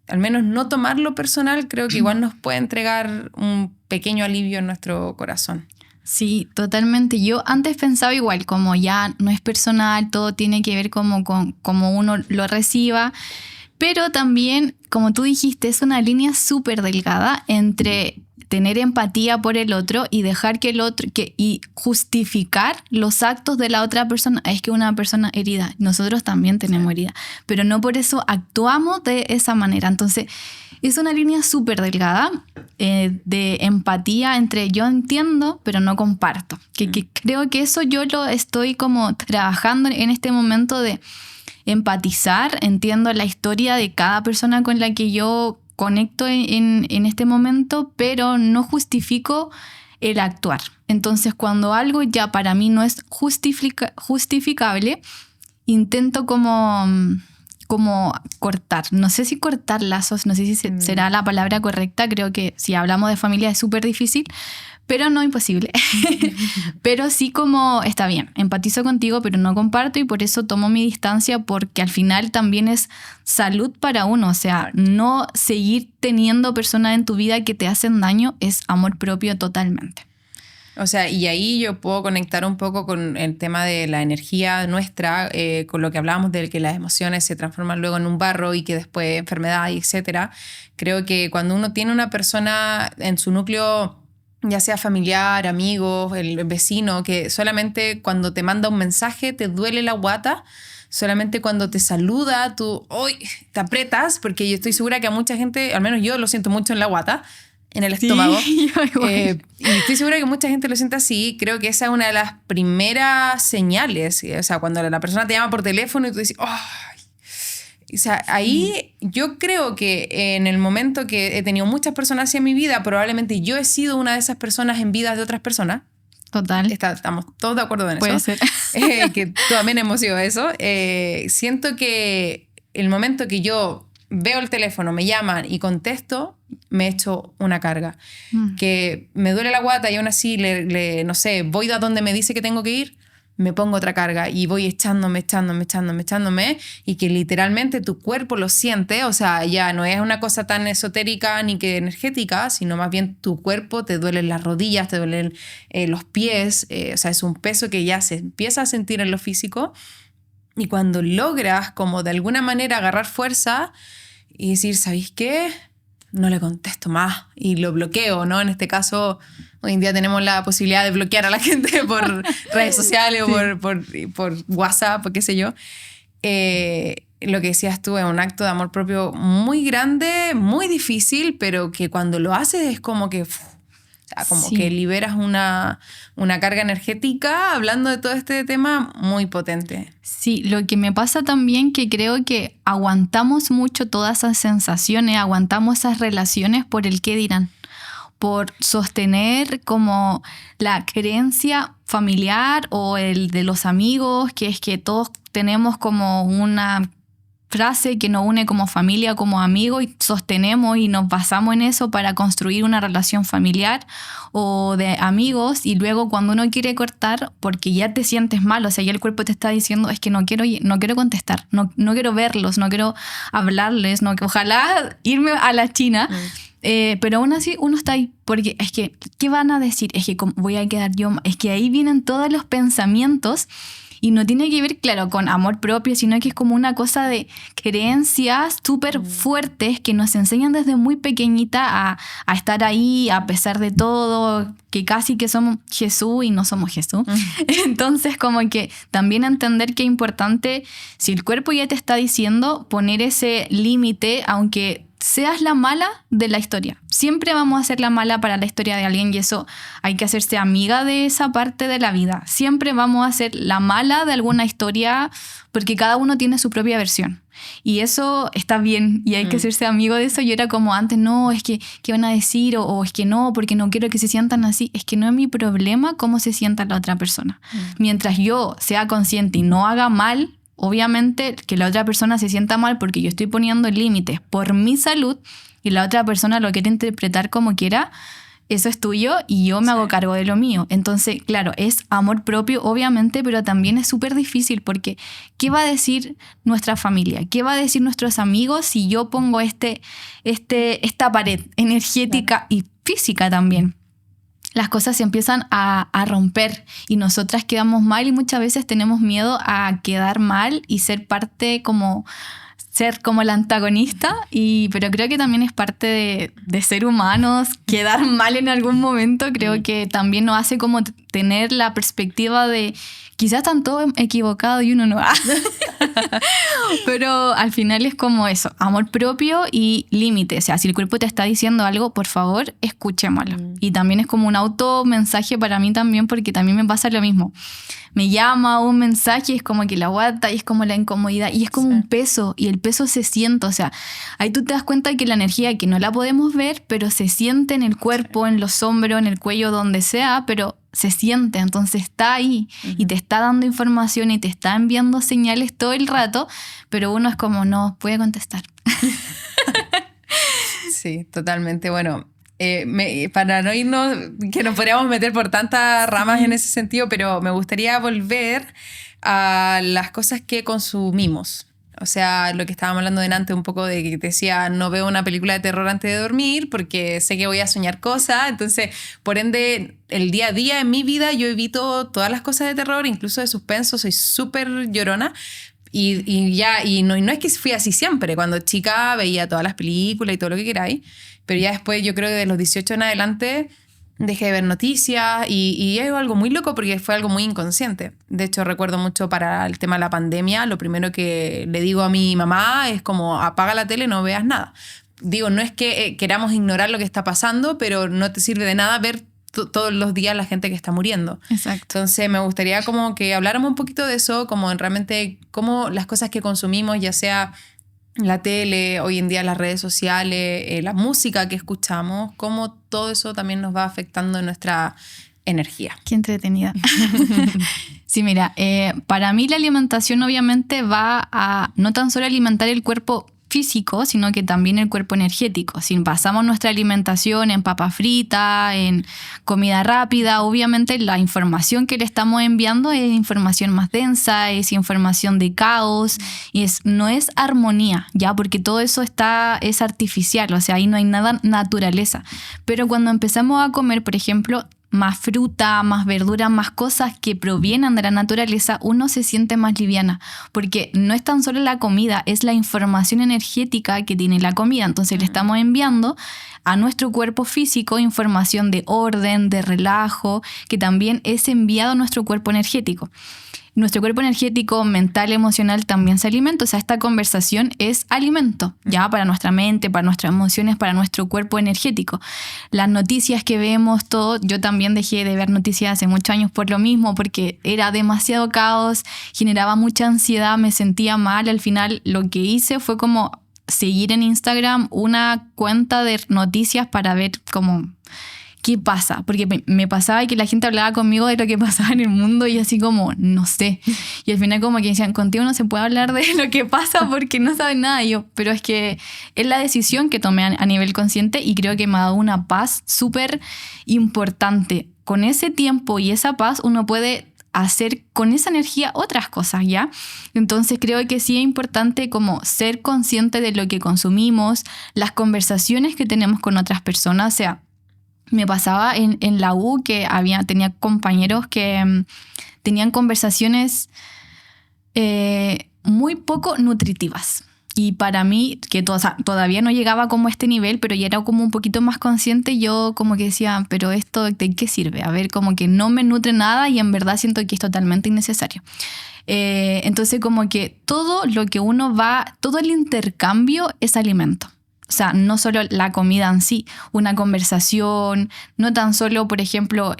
al menos no tomarlo personal, creo que igual nos puede entregar un pequeño alivio en nuestro corazón. Sí, totalmente. Yo antes pensaba igual, como ya no es personal, todo tiene que ver como con cómo uno lo reciba. Pero también, como tú dijiste, es una línea súper delgada entre tener empatía por el otro y dejar que el otro y justificar los actos de la otra persona. Es que una persona herida, nosotros también tenemos herida, pero no por eso actuamos de esa manera. Entonces, es una línea súper delgada de empatía entre yo entiendo, pero no comparto. Que creo que eso yo lo estoy como trabajando en este momento de empatizar, entiendo la historia de cada persona con la que yo conecto en este momento, pero no justifico el actuar. Entonces, cuando algo ya para mí no es justificable, intento como cortar. No sé si cortar lazos, no sé si será la palabra correcta. Creo que si hablamos de familia es súper difícil, pero no imposible. Pero sí como está bien, empatizo contigo, pero no comparto y por eso tomo mi distancia, porque al final también es salud para uno. O sea, no seguir teniendo personas en tu vida que te hacen daño es amor propio totalmente. O sea, y ahí yo puedo conectar un poco con el tema de la energía nuestra, con lo que hablábamos de que las emociones se transforman luego en un barro y que después enfermedad y etcétera. Creo que cuando uno tiene una persona en su núcleo, ya sea familiar, amigo, el vecino, que solamente cuando te manda un mensaje te duele la guata, solamente cuando te saluda tú ¡ay! Te apretas, porque yo estoy segura que a mucha gente, al menos yo lo siento mucho en la guata, en el estómago. Sí, yo igual. Y estoy segura que mucha gente lo siente así. Creo que esa es una de las primeras señales. O sea, cuando la persona te llama por teléfono y tú dices, ¡ay! O sea, ahí yo creo que en el momento que he tenido muchas personas así en mi vida, probablemente yo he sido una de esas personas en vidas de otras personas. Total. Estamos todos de acuerdo en Puede eso. ser. Que también hemos sido eso. Siento que el momento que yo veo el teléfono, me llaman y contesto, me echo una carga. Que me duele la guata y aún así, no sé, voy a donde me dice que tengo que ir, me pongo otra carga y voy echándome, y que literalmente tu cuerpo lo siente. O sea, ya no es una cosa tan esotérica ni que energética, sino más bien tu cuerpo, te duelen las rodillas, te duelen los pies. O sea, es un peso que ya se empieza a sentir en lo físico. Y cuando logras como de alguna manera agarrar fuerza y decir, ¿sabéis qué? No le contesto más y lo bloqueo, ¿no? En este caso, hoy en día tenemos la posibilidad de bloquear a la gente por redes sociales sí. o por WhatsApp o qué sé yo. Lo que decías tú es un acto de amor propio muy grande, muy difícil, pero que cuando lo haces es como que... como sí. que liberas una carga energética, hablando de todo este tema, muy potente. Sí, lo que me pasa también que creo que aguantamos mucho todas esas sensaciones, aguantamos esas relaciones por el qué dirán, por sostener como la creencia familiar o el de los amigos, que es que todos tenemos como una frase que nos une como familia, como amigos, y sostenemos y nos basamos en eso para construir una relación familiar o de amigos, y luego cuando uno quiere cortar, porque ya te sientes mal, o sea, ya el cuerpo te está diciendo, es que no quiero contestar, no quiero verlos, no quiero hablarles, ojalá irme a la China, pero aún así uno está ahí, porque es que, ¿qué van a decir? Es que voy a quedar yo, es que ahí vienen todos los pensamientos. Y no tiene que ver, claro, con amor propio, sino que es como una cosa de creencias súper fuertes que nos enseñan desde muy pequeñita a estar ahí a pesar de todo, que casi que somos Jesús y no somos Jesús. Entonces, como que también entender que es importante, si el cuerpo ya te está diciendo, poner ese límite, aunque seas la mala de la historia. Siempre vamos a ser la mala para la historia de alguien, y eso hay que hacerse amiga de esa parte de la vida. Siempre vamos a ser la mala de alguna historia, porque cada uno tiene su propia versión. Y eso está bien, y hay que hacerse amigo de eso. Yo era como antes, no, es que ¿qué van a decir? O es que no, porque no quiero que se sientan así. Es que no es mi problema cómo se sienta la otra persona. Mientras yo sea consciente y no haga mal, obviamente que la otra persona se sienta mal porque yo estoy poniendo límites por mi salud y la otra persona lo quiere interpretar como quiera, eso es tuyo y yo me hago cargo de lo mío. Entonces, claro, es amor propio, obviamente, pero también es súper difícil porque ¿qué va a decir nuestra familia? ¿Qué va a decir nuestros amigos si yo pongo esta pared energética y física también? Las cosas se empiezan a romper y nosotras quedamos mal, y muchas veces tenemos miedo a quedar mal y ser como el antagonista, pero creo que también es parte de ser humanos, quedar mal en algún momento. Creo que también nos hace como tener la perspectiva de quizás están todos equivocados y uno no. Pero al final es como eso, amor propio y límite. O sea, si el cuerpo te está diciendo algo, por favor, escuchémoslo. Y también es como un automensaje para mí también, porque también me pasa lo mismo. Me llama un mensaje y es como que la guata y es como la incomodidad y es como un peso, y el peso se siente. O sea, ahí tú te das cuenta que la energía, que no la podemos ver, pero se siente en el cuerpo, en los hombros, en el cuello, donde sea, pero se siente, entonces está ahí y te está dando información y te está enviando señales todo el rato, pero uno es como, no puede contestar. Sí, totalmente. Bueno, para no irnos, que nos podríamos meter por tantas ramas en ese sentido, pero me gustaría volver a las cosas que consumimos. O sea, lo que estábamos hablando delante un poco de que te decía, no veo una película de terror antes de dormir porque sé que voy a soñar cosas. Entonces, por ende, el día a día en mi vida yo evito todas las cosas de terror, incluso de suspenso, soy súper llorona. Y no es que fui así siempre. Cuando chica veía todas las películas y todo lo que queráis, pero ya después yo creo que de los 18 en adelante dejé de ver noticias y es algo muy loco porque fue algo muy inconsciente. De hecho, recuerdo mucho para el tema de la pandemia, lo primero que le digo a mi mamá es como apaga la tele, no veas nada. Digo, no es que queramos ignorar lo que está pasando, pero no te sirve de nada ver todos los días la gente que está muriendo. Exacto. Entonces me gustaría como que habláramos un poquito de eso, como en realmente cómo las cosas que consumimos, ya sea la tele, hoy en día las redes sociales, la música que escuchamos, cómo todo eso también nos va afectando en nuestra energía. Qué entretenida. Sí, mira, para mí la alimentación obviamente va a no tan solo alimentar el cuerpo físico, sino que también el cuerpo energético. Si basamos nuestra alimentación en papa frita, en comida rápida, obviamente la información que le estamos enviando es información más densa, es información de caos, y no es armonía, ¿ya? Porque todo eso es artificial, o sea, ahí no hay nada naturaleza. Pero cuando empezamos a comer, por ejemplo, más fruta, más verdura, más cosas que provienen de la naturaleza, uno se siente más liviana, porque no es tan solo la comida, es la información energética que tiene la comida. Entonces le estamos enviando a nuestro cuerpo físico información de orden, de relajo, que también es enviado a nuestro cuerpo energético. Nuestro cuerpo energético, mental, emocional también se alimenta. O sea, esta conversación es alimento, ya para nuestra mente, para nuestras emociones, para nuestro cuerpo energético. Las noticias que vemos, todo, yo también dejé de ver noticias hace muchos años por lo mismo, porque era demasiado caos, generaba mucha ansiedad, me sentía mal. Al final lo que hice fue como seguir en Instagram una cuenta de noticias para ver cómo... ¿qué pasa? Porque me pasaba que la gente hablaba conmigo de lo que pasaba en el mundo y así como, no sé. Y al final como que decían, contigo no se puede hablar de lo que pasa porque no saben nada. Y yo, pero es que es la decisión que tomé a nivel consciente y creo que me ha dado una paz súper importante. Con ese tiempo y esa paz uno puede hacer con esa energía otras cosas, ¿ya? Entonces creo que sí es importante como ser consciente de lo que consumimos, las conversaciones que tenemos con otras personas, o sea, me pasaba en la U que tenía compañeros que tenían conversaciones muy poco nutritivas. Y para mí, que todavía no llegaba como a este nivel, pero ya era como un poquito más consciente, yo como que decía, pero ¿esto de qué sirve? A ver, como que no me nutre nada y en verdad siento que es totalmente innecesario. Entonces como que todo lo que todo el intercambio es alimento. O sea, no solo la comida en sí, una conversación, no tan solo, por ejemplo,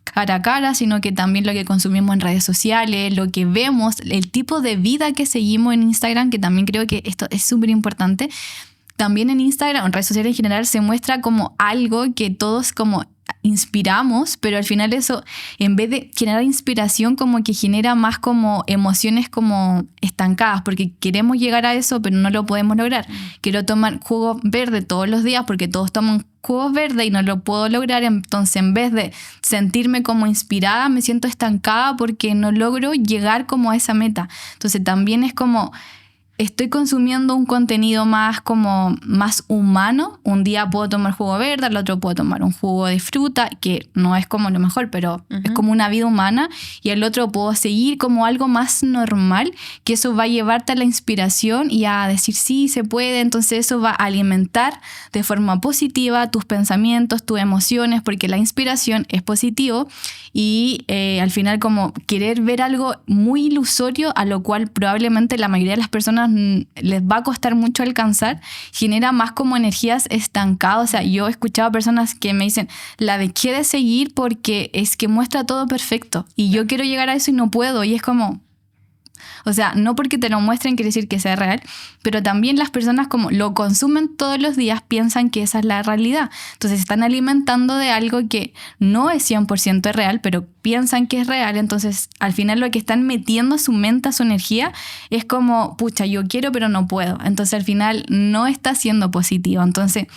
cara a cara, sino que también lo que consumimos en redes sociales, lo que vemos, el tipo de vida que seguimos en Instagram, que también creo que esto es súper importante. También en Instagram, en redes sociales en general, se muestra como algo que todos como inspiramos, pero al final eso, en vez de generar inspiración, como que genera más como emociones como estancadas, porque queremos llegar a eso, pero no lo podemos lograr. Quiero tomar jugo verde todos los días porque todos toman jugos verdes y no lo puedo lograr, entonces en vez de sentirme como inspirada, me siento estancada porque no logro llegar como a esa meta. Entonces también es como... estoy consumiendo un contenido más humano. Un día puedo tomar jugo verde, al otro puedo tomar un jugo de fruta, que no es como lo mejor, pero es como una vida humana. Y al otro puedo seguir como algo más normal, que eso va a llevarte a la inspiración y a decir sí, se puede. Entonces eso va a alimentar de forma positiva tus pensamientos, tus emociones, porque la inspiración es positivo. Y al final como querer ver algo muy ilusorio, a lo cual probablemente la mayoría de las personas les va a costar mucho alcanzar, genera más como energías estancadas. O sea, yo he escuchado personas que me dicen, la dejé de seguir porque es que muestra todo perfecto y yo quiero llegar a eso y no puedo. Y es como... o sea, no porque te lo muestren quiere decir que sea real, pero también las personas como lo consumen todos los días piensan que esa es la realidad. Entonces están alimentando de algo que no es 100% real, pero piensan que es real. Entonces al final lo que están metiendo a su mente, a su energía, es como, pucha, yo quiero pero no puedo. Entonces al final no está siendo positivo. Entonces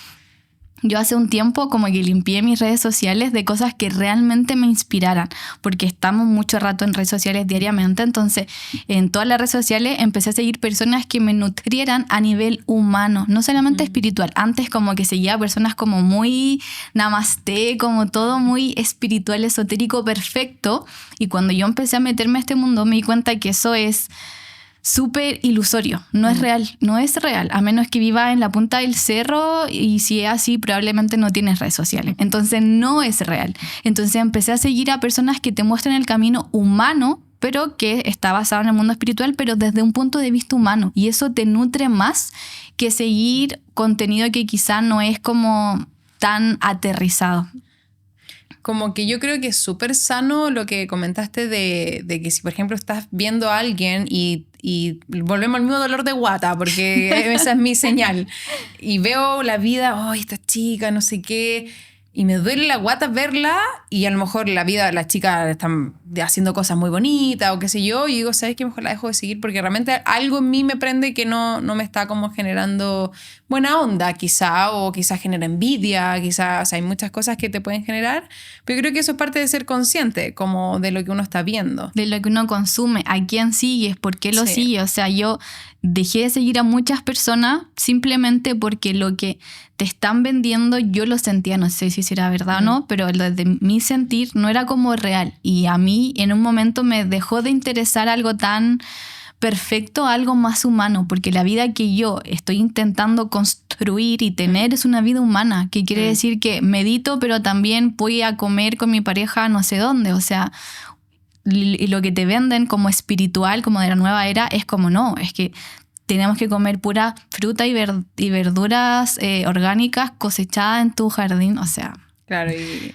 yo hace un tiempo como que limpié mis redes sociales de cosas que realmente me inspiraran, porque estamos mucho rato en redes sociales diariamente, entonces en todas las redes sociales empecé a seguir personas que me nutrieran a nivel humano, no solamente espiritual. Antes como que seguía personas como muy namaste, como todo muy espiritual, esotérico, perfecto, y cuando yo empecé a meterme a este mundo me di cuenta que eso es súper ilusorio, no es real, a menos que viva en la punta del cerro, y si es así probablemente no tienes redes sociales, entonces no es real. Entonces empecé a seguir a personas que te muestran el camino humano, pero que está basado en el mundo espiritual, pero desde un punto de vista humano, y eso te nutre más que seguir contenido que quizá no es como tan aterrizado. Como que yo creo que es súper sano lo que comentaste de que si, por ejemplo, estás viendo a alguien y volvemos al mismo dolor de guata, porque esa es mi señal, y veo la vida, oh, esta chica, no sé qué, y me duele la guata verla, y a lo mejor la vida, las chicas están haciendo cosas muy bonitas o qué sé yo, y digo, ¿sabes qué? Mejor la dejo de seguir porque realmente algo en mí me prende que no me está como generando buena onda, quizá, o quizá genera envidia, quizá, o sea, hay muchas cosas que te pueden generar, pero yo creo que eso es parte de ser consciente, como de lo que uno está viendo. De lo que uno consume, a quién sigues, por qué lo sigue. O sea, yo dejé de seguir a muchas personas simplemente porque lo que te están vendiendo yo lo sentía, no sé si será verdad o no, pero lo de mi sentir no era como real, y a mí en un momento me dejó de interesar algo tan perfecto, algo más humano, porque la vida que yo estoy intentando construir y tener es una vida humana, que quiere decir que medito, pero también voy a comer con mi pareja no sé dónde. O sea, y lo que te venden como espiritual, como de la nueva era, es como no, es que tenemos que comer pura fruta y verduras orgánicas cosechadas en tu jardín. O sea, claro, y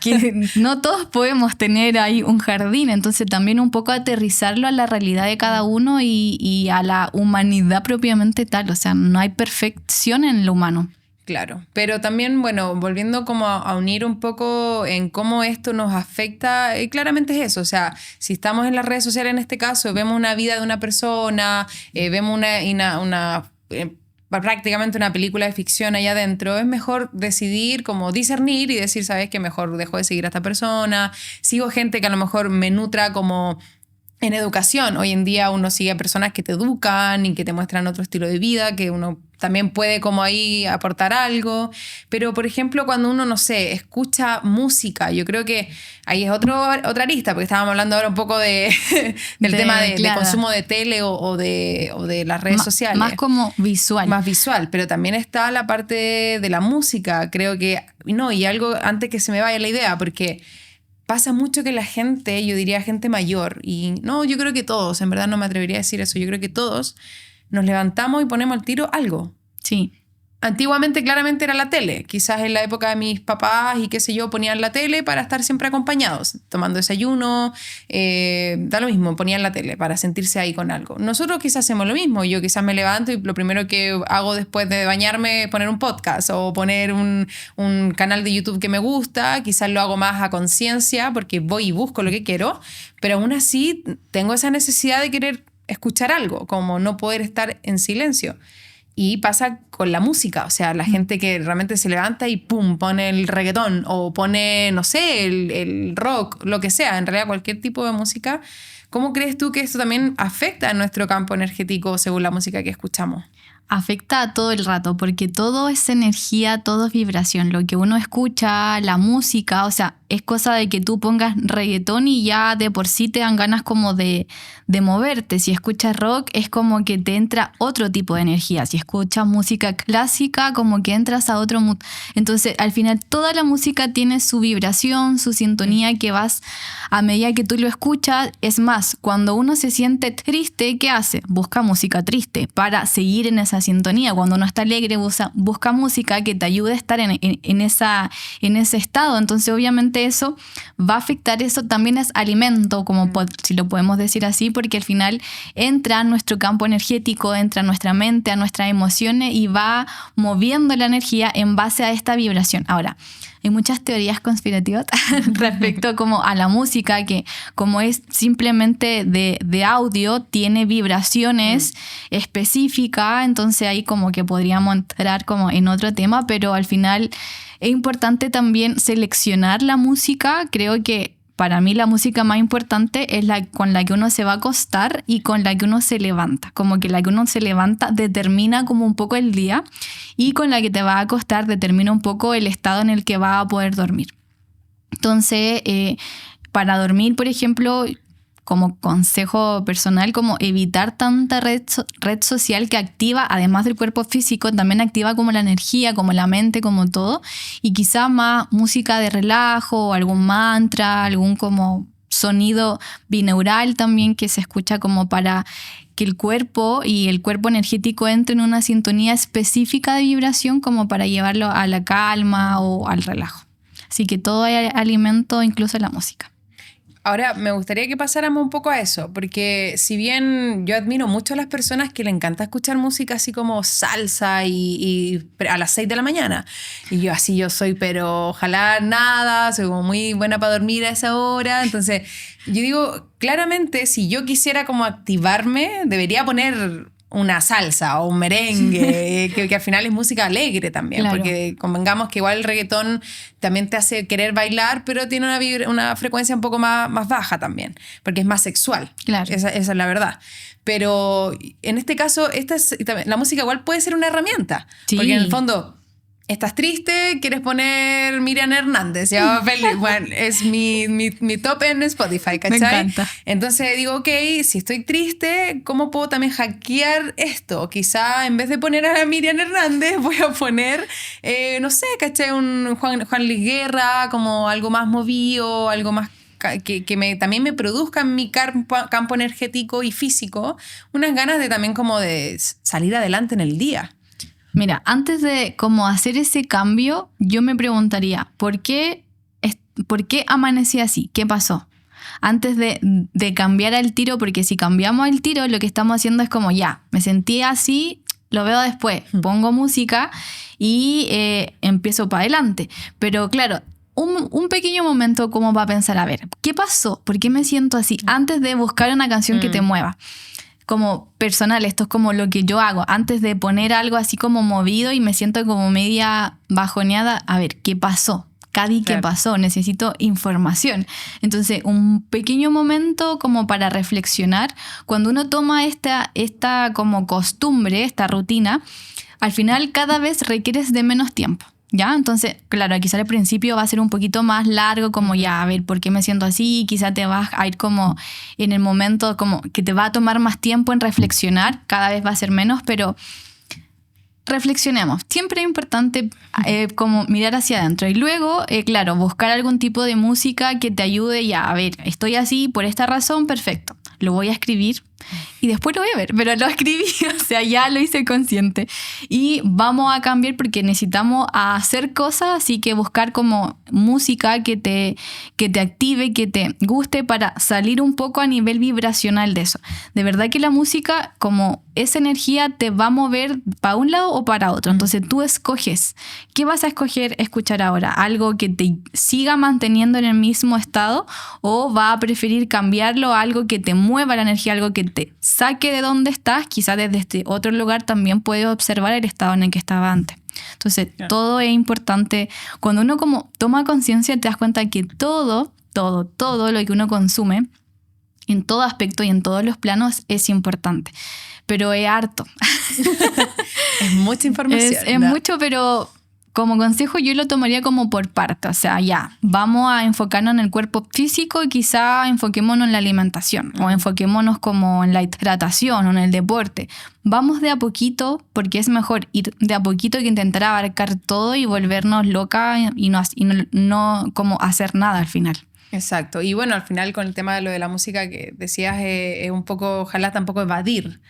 que no todos podemos tener ahí un jardín, entonces también un poco aterrizarlo a la realidad de cada uno y a la humanidad propiamente tal. O sea, no hay perfección en lo humano. Claro, pero también, bueno, volviendo como a unir un poco en cómo esto nos afecta, claramente es eso. O sea, si estamos en las redes sociales en este caso, vemos una vida de una persona, vemos prácticamente una película de ficción ahí adentro, es mejor decidir, como discernir y decir, ¿sabes qué? Mejor dejo de seguir a esta persona, sigo gente que a lo mejor me nutra como en educación. Hoy en día uno sigue a personas que te educan y que te muestran otro estilo de vida, que uno también puede como ahí aportar algo. Pero, por ejemplo, cuando uno, no sé, escucha música, yo creo que ahí es otra arista, porque estábamos hablando ahora un poco del tema de consumo de tele o de las redes sociales. Más como visual. Más visual, pero también está la parte de la música, creo que, no, y algo antes que se me vaya la idea, porque pasa mucho que la gente, yo diría gente mayor, y no, yo creo que todos, en verdad no me atrevería a decir eso, yo creo que todos nos levantamos y ponemos al tiro algo. Sí. Antiguamente claramente era la tele, quizás en la época de mis papás y qué sé yo, ponían la tele para estar siempre acompañados, tomando desayuno, da lo mismo, ponían la tele para sentirse ahí con algo. Nosotros quizás hacemos lo mismo, yo quizás me levanto y lo primero que hago después de bañarme es poner un podcast o poner un canal de YouTube que me gusta, quizás lo hago más a conciencia porque voy y busco lo que quiero, pero aún así tengo esa necesidad de querer escuchar algo, como no poder estar en silencio. Y pasa con la música, o sea, la gente que realmente se levanta y pum, pone el reggaetón o pone, no sé, el rock, lo que sea, en realidad cualquier tipo de música. ¿Cómo crees tú que esto también afecta a nuestro campo energético según la música que escuchamos? Afecta a todo el rato, porque todo es energía, todo es vibración. Lo que uno escucha, la música, o sea, es cosa de que tú pongas reggaetón y ya de por sí te dan ganas como de moverte. Si escuchas rock es como que te entra otro tipo de energía. Si escuchas música clásica, como que entras a otro mood. Entonces, al final, toda la música tiene su vibración, su sintonía que vas a medida que tú lo escuchas. Es más, cuando uno se siente triste, ¿qué hace? Busca música triste para seguir en esa sintonía. Cuando uno está alegre, busca música que te ayude a estar en ese estado. Entonces, obviamente, obviamente eso va a afectar, eso también es alimento, como si lo podemos decir así, porque al final entra en nuestro campo energético, entra a nuestra mente, a nuestras emociones y va moviendo la energía en base a esta vibración. Ahora, hay muchas teorías conspirativas respecto como a la música, que como es simplemente de audio, tiene vibraciones específicas, entonces ahí como que podríamos entrar como en otro tema, pero al final es importante también seleccionar la música. Creo que para mí la música más importante es la con la que uno se va a acostar y con la que uno se levanta. Como que la que uno se levanta determina como un poco el día, y con la que te va a acostar determina un poco el estado en el que va a poder dormir. Entonces, para dormir, por ejemplo, como consejo personal, como evitar tanta red social que activa, además del cuerpo físico, también activa como la energía, como la mente, como todo. Y quizá más música de relajo, algún mantra, algún como sonido binaural también que se escucha como para que el cuerpo y el cuerpo energético entren en una sintonía específica de vibración como para llevarlo a la calma o al relajo. Así que todo hay alimento, incluso la música. Ahora, me gustaría que pasáramos un poco a eso, porque si bien yo admiro mucho a las personas que le encanta escuchar música así como salsa y a las 6 de la mañana, y yo así yo soy, pero ojalá nada, soy como muy buena para dormir a esa hora, entonces yo digo, claramente si yo quisiera como activarme, debería poner una salsa o un merengue, que al final es música alegre también, claro. Porque convengamos que igual el reggaetón también te hace querer bailar, pero tiene una frecuencia un poco más baja también, porque es más sexual. Claro. Esa es la verdad. Pero en este caso, la música igual puede ser una herramienta, sí. Porque en el fondo estás triste, quieres poner Miriam Hernández, ya bueno, es mi top en Spotify, ¿cachai? Me encanta. Entonces digo, ok, si estoy triste, ¿cómo puedo también hackear esto? Quizá en vez de poner a Miriam Hernández, voy a poner, no sé, ¿cachai? Un Juan Luis Guerra, como algo más movido, algo más que también me produzca en mi campo energético y físico unas ganas de también como de salir adelante en el día. Mira, antes de como hacer ese cambio, yo me preguntaría, ¿por qué amanecí así? ¿Qué pasó? Antes de cambiar al tiro, porque si cambiamos al tiro, lo que estamos haciendo es como, ya, me sentí así, lo veo después, pongo música y empiezo para adelante. Pero claro, un pequeño momento como para pensar, a ver, ¿qué pasó? ¿Por qué me siento así? Antes de buscar una canción que te mueva. Como personal, esto es como lo que yo hago. Antes de poner algo así como movido y me siento como media bajoneada, a ver, ¿qué pasó? Cadi, ¿qué pasó? Necesito información. Entonces, un pequeño momento como para reflexionar. Cuando uno toma esta como costumbre, esta rutina, al final cada vez requieres de menos tiempo. ¿Ya? Entonces, claro, quizá al principio va a ser un poquito más largo, como ya, a ver, ¿por qué me siento así? Quizá te vas a ir como en el momento como que te va a tomar más tiempo en reflexionar, cada vez va a ser menos, pero reflexionemos. Siempre es importante como mirar hacia adentro y luego, claro, buscar algún tipo de música que te ayude ya, a ver, estoy así por esta razón, perfecto. Lo voy a escribir y después lo voy a ver, pero lo escribí, o sea, ya lo hice consciente. Y vamos a cambiar porque necesitamos hacer cosas, así que buscar como música que te active, que te guste para salir un poco a nivel vibracional de eso. De verdad que la música, como esa energía, te va a mover para un lado o para otro. Entonces tú escoges. ¿Qué vas a escuchar ahora? ¿Algo que te siga manteniendo en el mismo estado o va a preferir cambiarlo a algo que te mueva la energía, algo que te saque de donde estás? Quizás desde este otro lugar también puedes observar el estado en el que estaba antes. Entonces, todo es importante. Cuando uno como toma conciencia, te das cuenta que todo lo que uno consume, en todo aspecto y en todos los planos, es importante. Pero es harto. Es mucha información. Es mucho, pero como consejo yo lo tomaría como por parte. O sea, ya, vamos a enfocarnos en el cuerpo físico y quizá enfoquémonos en la alimentación o enfoquémonos como en la hidratación o en el deporte. Vamos de a poquito porque es mejor ir de a poquito que intentar abarcar todo y volvernos locas y no como hacer nada al final. Exacto. Y bueno, al final con el tema de lo de la música que decías, es un poco, ojalá tampoco evadir.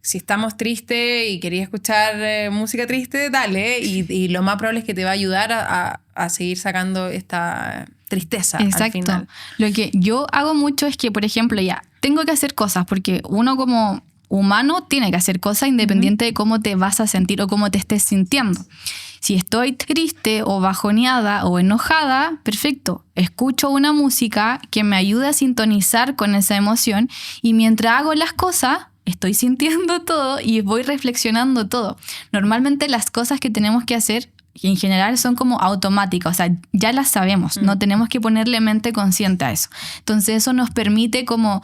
si estamos tristes y querías escuchar música triste, dale, y lo más probable es que te va a ayudar a seguir sacando esta tristeza. Exacto. Al final. Lo que yo hago mucho es que, por ejemplo, ya, tengo que hacer cosas, porque uno como humano tiene que hacer cosas independiente de cómo te vas a sentir o cómo te estés sintiendo. Si estoy triste o bajoneada o enojada, perfecto, escucho una música que me ayude a sintonizar con esa emoción y mientras hago las cosas, estoy sintiendo todo y voy reflexionando todo. Normalmente las cosas que tenemos que hacer en general son como automáticas, o sea, ya las sabemos, no tenemos que ponerle mente consciente a eso. Entonces eso nos permite como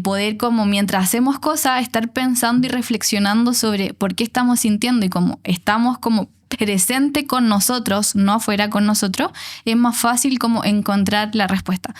poder como mientras hacemos cosas estar pensando y reflexionando sobre por qué estamos sintiendo y como estamos como presente con nosotros, no afuera con nosotros, es más fácil como encontrar la respuesta.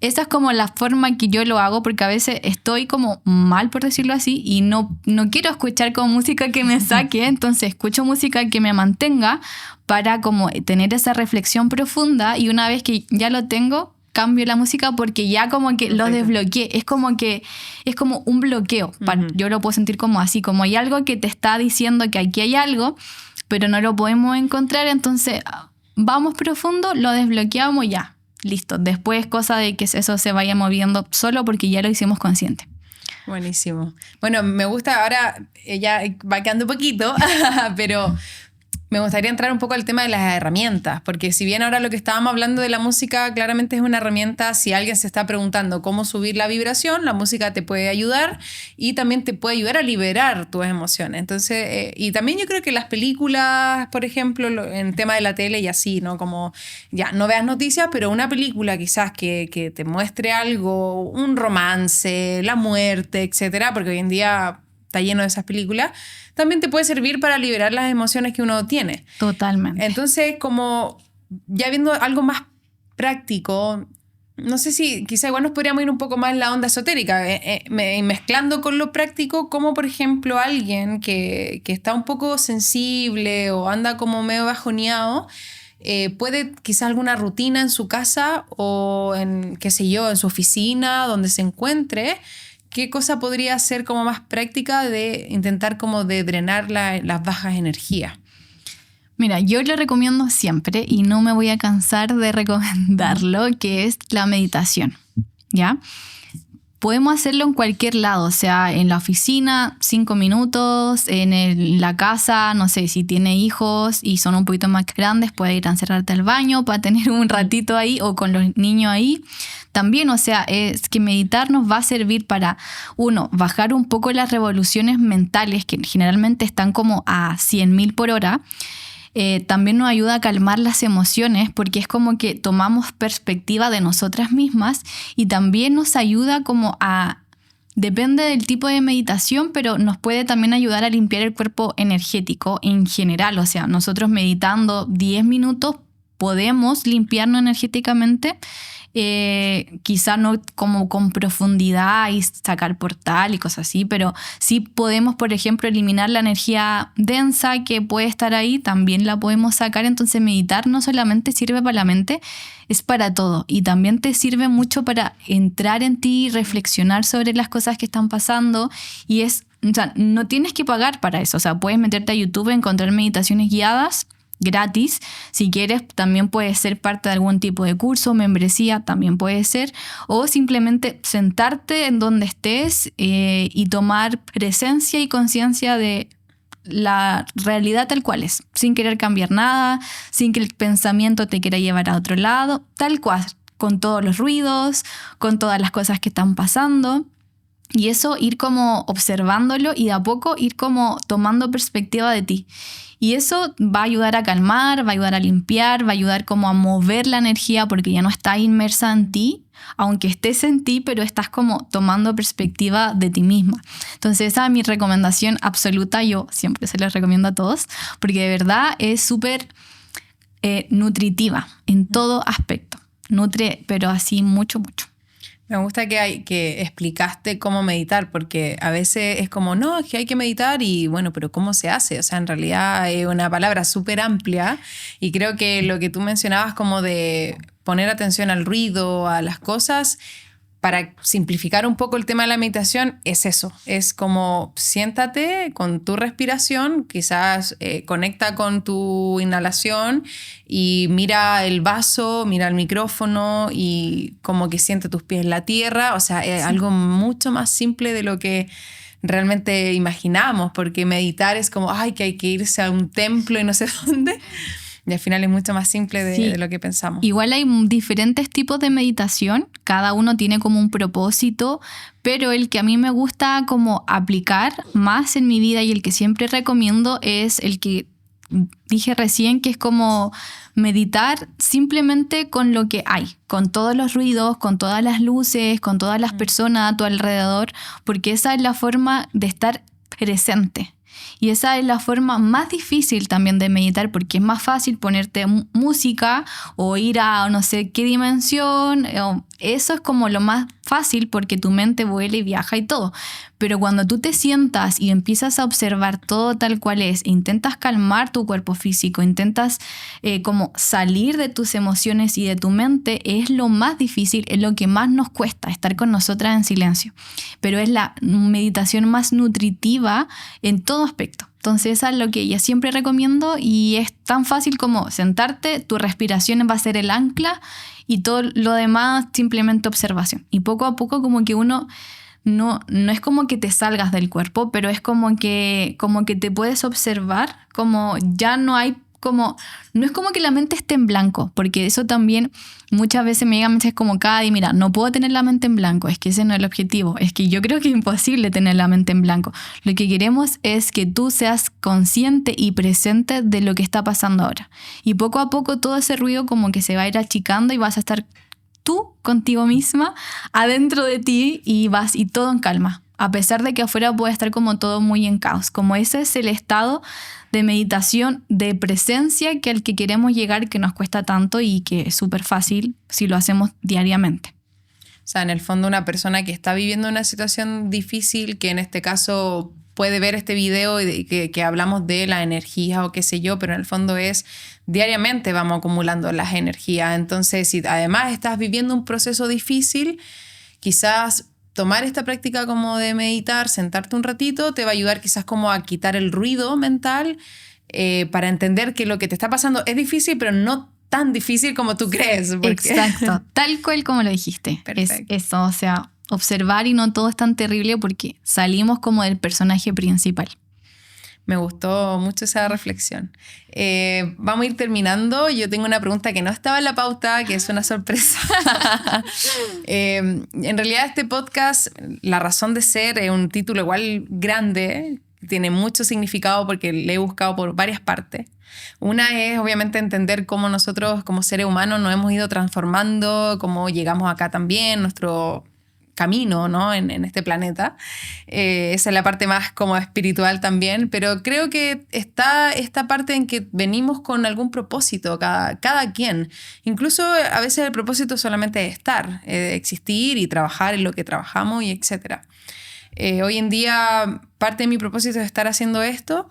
Esa es como la forma que yo lo hago porque a veces estoy como mal, por decirlo así, y no quiero escuchar como música que me saque, entonces escucho música que me mantenga para como tener esa reflexión profunda y una vez que ya lo tengo, cambio la música porque ya como que lo desbloqueé. Es como un bloqueo. Yo lo puedo sentir como así, como hay algo que te está diciendo que aquí hay algo, pero no lo podemos encontrar, entonces vamos profundo, lo desbloqueamos ya. Listo, después cosa de que eso se vaya moviendo solo porque ya lo hicimos consciente. Buenísimo. Bueno, me gusta, ahora ya va quedando poquito, pero me gustaría entrar un poco al tema de las herramientas, porque si bien ahora lo que estábamos hablando de la música claramente es una herramienta, si alguien se está preguntando cómo subir la vibración, la música te puede ayudar y también te puede ayudar a liberar tus emociones. Entonces, y también yo creo que las películas, por ejemplo, en tema de la tele y así, ¿no? Como ya no veas noticias, pero una película quizás que te muestre algo, un romance, la muerte, etcétera, porque hoy en día está lleno de esas películas, también te puede servir para liberar las emociones que uno tiene. Totalmente. Entonces, como ya viendo algo más práctico, no sé si quizá igual nos podríamos ir un poco más en la onda esotérica, mezclando con lo práctico, como por ejemplo alguien que está un poco sensible o anda como medio bajoneado, puede quizá alguna rutina en su casa o en, qué sé yo, en su oficina, donde se encuentre. ¿Qué cosa podría ser como más práctica de intentar como de drenar las bajas energías? Mira, yo lo recomiendo siempre y no me voy a cansar de recomendarlo, que es la meditación, ¿ya? Podemos hacerlo en cualquier lado, o sea, en la oficina, 5 minutos, la casa, no sé, si tiene hijos y son un poquito más grandes, puede ir a encerrarte al baño para tener un ratito ahí o con los niños ahí. También, o sea, es que meditar nos va a servir para, uno, bajar un poco las revoluciones mentales que generalmente están como a 100.000 por hora. También nos ayuda a calmar las emociones porque es como que tomamos perspectiva de nosotras mismas y también nos ayuda como depende del tipo de meditación, pero nos puede también ayudar a limpiar el cuerpo energético en general. O sea, nosotros meditando 10 minutos podemos limpiarnos energéticamente. Quizá no como con profundidad y sacar portal y cosas así, pero sí podemos, por ejemplo, eliminar la energía densa que puede estar ahí, también la podemos sacar. Entonces meditar no solamente sirve para la mente, es para todo y también te sirve mucho para entrar en ti y reflexionar sobre las cosas que están pasando y o sea, no tienes que pagar para eso, o sea, puedes meterte a YouTube y encontrar meditaciones guiadas gratis. Si quieres, también puede ser parte de algún tipo de curso, membresía, también puede ser. O simplemente sentarte en donde estés y tomar presencia y conciencia de la realidad tal cual es, sin querer cambiar nada, sin que el pensamiento te quiera llevar a otro lado, tal cual, con todos los ruidos, con todas las cosas que están pasando. Y eso ir como observándolo y de a poco ir como tomando perspectiva de ti. Y eso va a ayudar a calmar, va a ayudar a limpiar, va a ayudar como a mover la energía porque ya no está inmersa en ti, aunque estés en ti, pero estás como tomando perspectiva de ti misma. Entonces esa es mi recomendación absoluta, yo siempre se los recomiendo a todos, porque de verdad es súper nutritiva en todo aspecto. Nutre, pero así mucho, mucho. Me gusta que explicaste cómo meditar, porque a veces es como, no, es que hay que meditar y bueno, pero ¿cómo se hace? O sea, en realidad es una palabra súper amplia y creo que lo que tú mencionabas como de poner atención al ruido, a las cosas, para simplificar un poco el tema de la meditación, es eso. Es como siéntate con tu respiración, quizás conecta con tu inhalación y mira el vaso, mira el micrófono y como que siente tus pies en la tierra. O sea, es algo mucho más simple de lo que realmente imaginamos, porque meditar es como, ay, que hay que irse a un templo y no sé dónde. Y al final es mucho más simple de lo que pensamos. Igual hay diferentes tipos de meditación, cada uno tiene como un propósito, pero el que a mí me gusta como aplicar más en mi vida y el que siempre recomiendo es el que dije recién, que es como meditar simplemente con lo que hay, con todos los ruidos, con todas las luces, con todas las personas a tu alrededor, porque esa es la forma de estar presente. Y esa es la forma más difícil también de meditar, porque es más fácil ponerte música o ir a no sé qué dimensión. Eso es como lo más fácil porque tu mente vuela y viaja y todo. Pero cuando tú te sientas y empiezas a observar todo tal cual es, intentas calmar tu cuerpo físico, intentas como salir de tus emociones y de tu mente, es lo más difícil, es lo que más nos cuesta, estar con nosotras en silencio. Pero es la meditación más nutritiva en todo aspecto. Entonces eso es lo que yo siempre recomiendo y es tan fácil como sentarte, tu respiración va a ser el ancla y todo lo demás simplemente observación. Y poco a poco como que uno no es como que te salgas del cuerpo, pero es como que te puedes observar, como ya no hay como, no es como que la mente esté en blanco, porque eso también muchas veces me llegan mensajes como Cady, mira, no puedo tener la mente en blanco, es que ese no es el objetivo, es que yo creo que es imposible tener la mente en blanco. Lo que queremos es que tú seas consciente y presente de lo que está pasando ahora. Y poco a poco todo ese ruido como que se va a ir achicando y vas a estar tú contigo misma adentro de ti y todo en calma. A pesar de que afuera puede estar como todo muy en caos. Como ese es el estado de meditación, de presencia que al que queremos llegar, que nos cuesta tanto y que es súper fácil si lo hacemos diariamente. O sea, en el fondo una persona que está viviendo una situación difícil, que en este caso puede ver este video y que hablamos de la energía o qué sé yo, pero en el fondo es diariamente vamos acumulando las energías. Entonces, si además estás viviendo un proceso difícil, quizás tomar esta práctica como de meditar, sentarte un ratito, te va a ayudar quizás como a quitar el ruido mental para entender que lo que te está pasando es difícil, pero no tan difícil como tú crees. Exacto, tal cual como lo dijiste. Perfecto. Es eso, o sea, observar y no todo es tan terrible porque salimos como del personaje principal. Me gustó mucho esa reflexión. Vamos a ir terminando. Yo tengo una pregunta que no estaba en la pauta, que es una sorpresa. En realidad este podcast, la razón de ser, es un título igual grande, tiene mucho significado porque le he buscado por varias partes. Una es obviamente entender cómo nosotros como seres humanos nos hemos ido transformando, cómo llegamos acá también, nuestro camino, ¿no? en este planeta. Esa es la parte más como espiritual también, pero creo que está esta parte en que venimos con algún propósito, cada quien. Incluso a veces el propósito solamente es estar, existir y trabajar en lo que trabajamos y etc. Hoy en día parte de mi propósito es estar haciendo esto,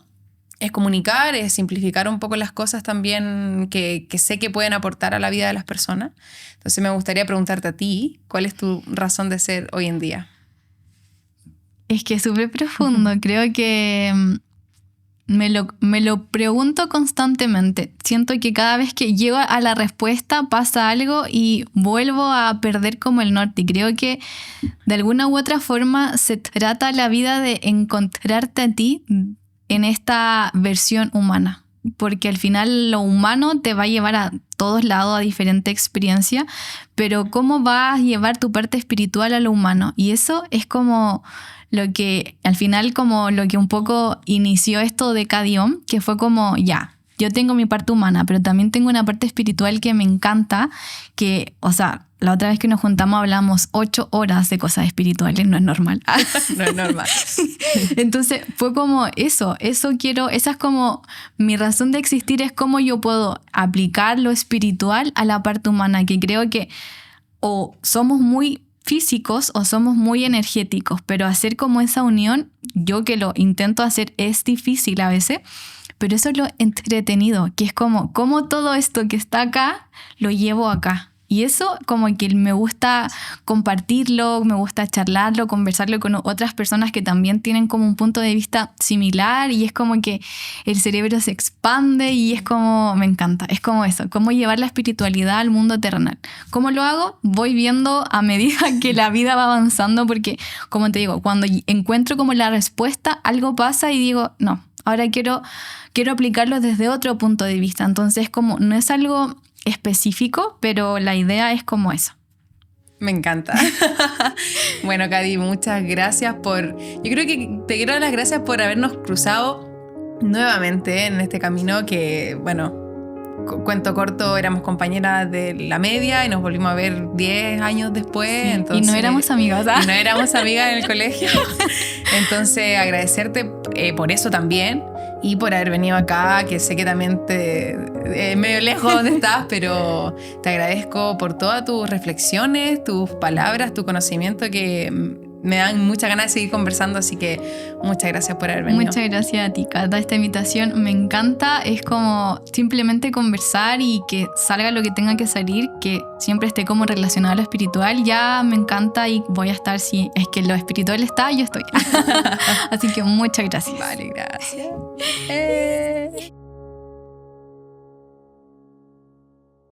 es comunicar, es simplificar un poco las cosas también que sé que pueden aportar a la vida de las personas. Entonces me gustaría preguntarte a ti, ¿cuál es tu razón de ser hoy en día? Es que es súper profundo. Creo que me lo pregunto constantemente. Siento que cada vez que llego a la respuesta pasa algo y vuelvo a perder como el norte. Y creo que de alguna u otra forma se trata la vida de encontrarte a ti en esta versión humana, porque al final lo humano te va a llevar a todos lados, a diferentes experiencias, pero cómo vas a llevar tu parte espiritual a lo humano, y eso es como lo que al final como lo que un poco inició esto de Cady Om, que fue como ya, yo tengo mi parte humana, pero también tengo una parte espiritual que me encanta, que, o sea, la otra vez que nos juntamos hablamos 8 horas de cosas espirituales, no es normal. No es normal. Entonces fue como eso quiero, esa es como mi razón de existir, es cómo yo puedo aplicar lo espiritual a la parte humana, que creo que o somos muy físicos o somos muy energéticos, pero hacer como esa unión, yo que lo intento hacer es difícil a veces, pero eso es lo entretenido, que es como todo esto que está acá, lo llevo acá. Y eso como que me gusta compartirlo, me gusta charlarlo, conversarlo con otras personas que también tienen como un punto de vista similar, y es como que el cerebro se expande y es como, me encanta, es como eso, cómo llevar la espiritualidad al mundo terrenal. ¿Cómo lo hago? Voy viendo a medida que la vida va avanzando, porque como te digo, cuando encuentro como la respuesta, algo pasa y digo, no, ahora quiero aplicarlo desde otro punto de vista. Entonces como no es algo específico, pero la idea es como eso. Me encanta. Bueno, Cady, muchas gracias yo creo que te quiero dar las gracias por habernos cruzado nuevamente en este camino que, bueno, cuento corto, éramos compañeras de la media y nos volvimos a ver 10 años después. Sí, entonces, y no éramos amigas. Y no éramos amigas en el colegio. Entonces, agradecerte por eso también y por haber venido acá, que sé que también medio lejos donde estás, pero te agradezco por todas tus reflexiones, tus palabras, tu conocimiento, que me dan muchas ganas de seguir conversando, así que muchas gracias por haber venido. Muchas gracias a ti, Cata. Esta invitación me encanta. Es como simplemente conversar y que salga lo que tenga que salir, que siempre esté como relacionado a lo espiritual. Ya me encanta y voy a estar, si es que lo espiritual está, yo estoy. Así que muchas gracias. Vale, gracias.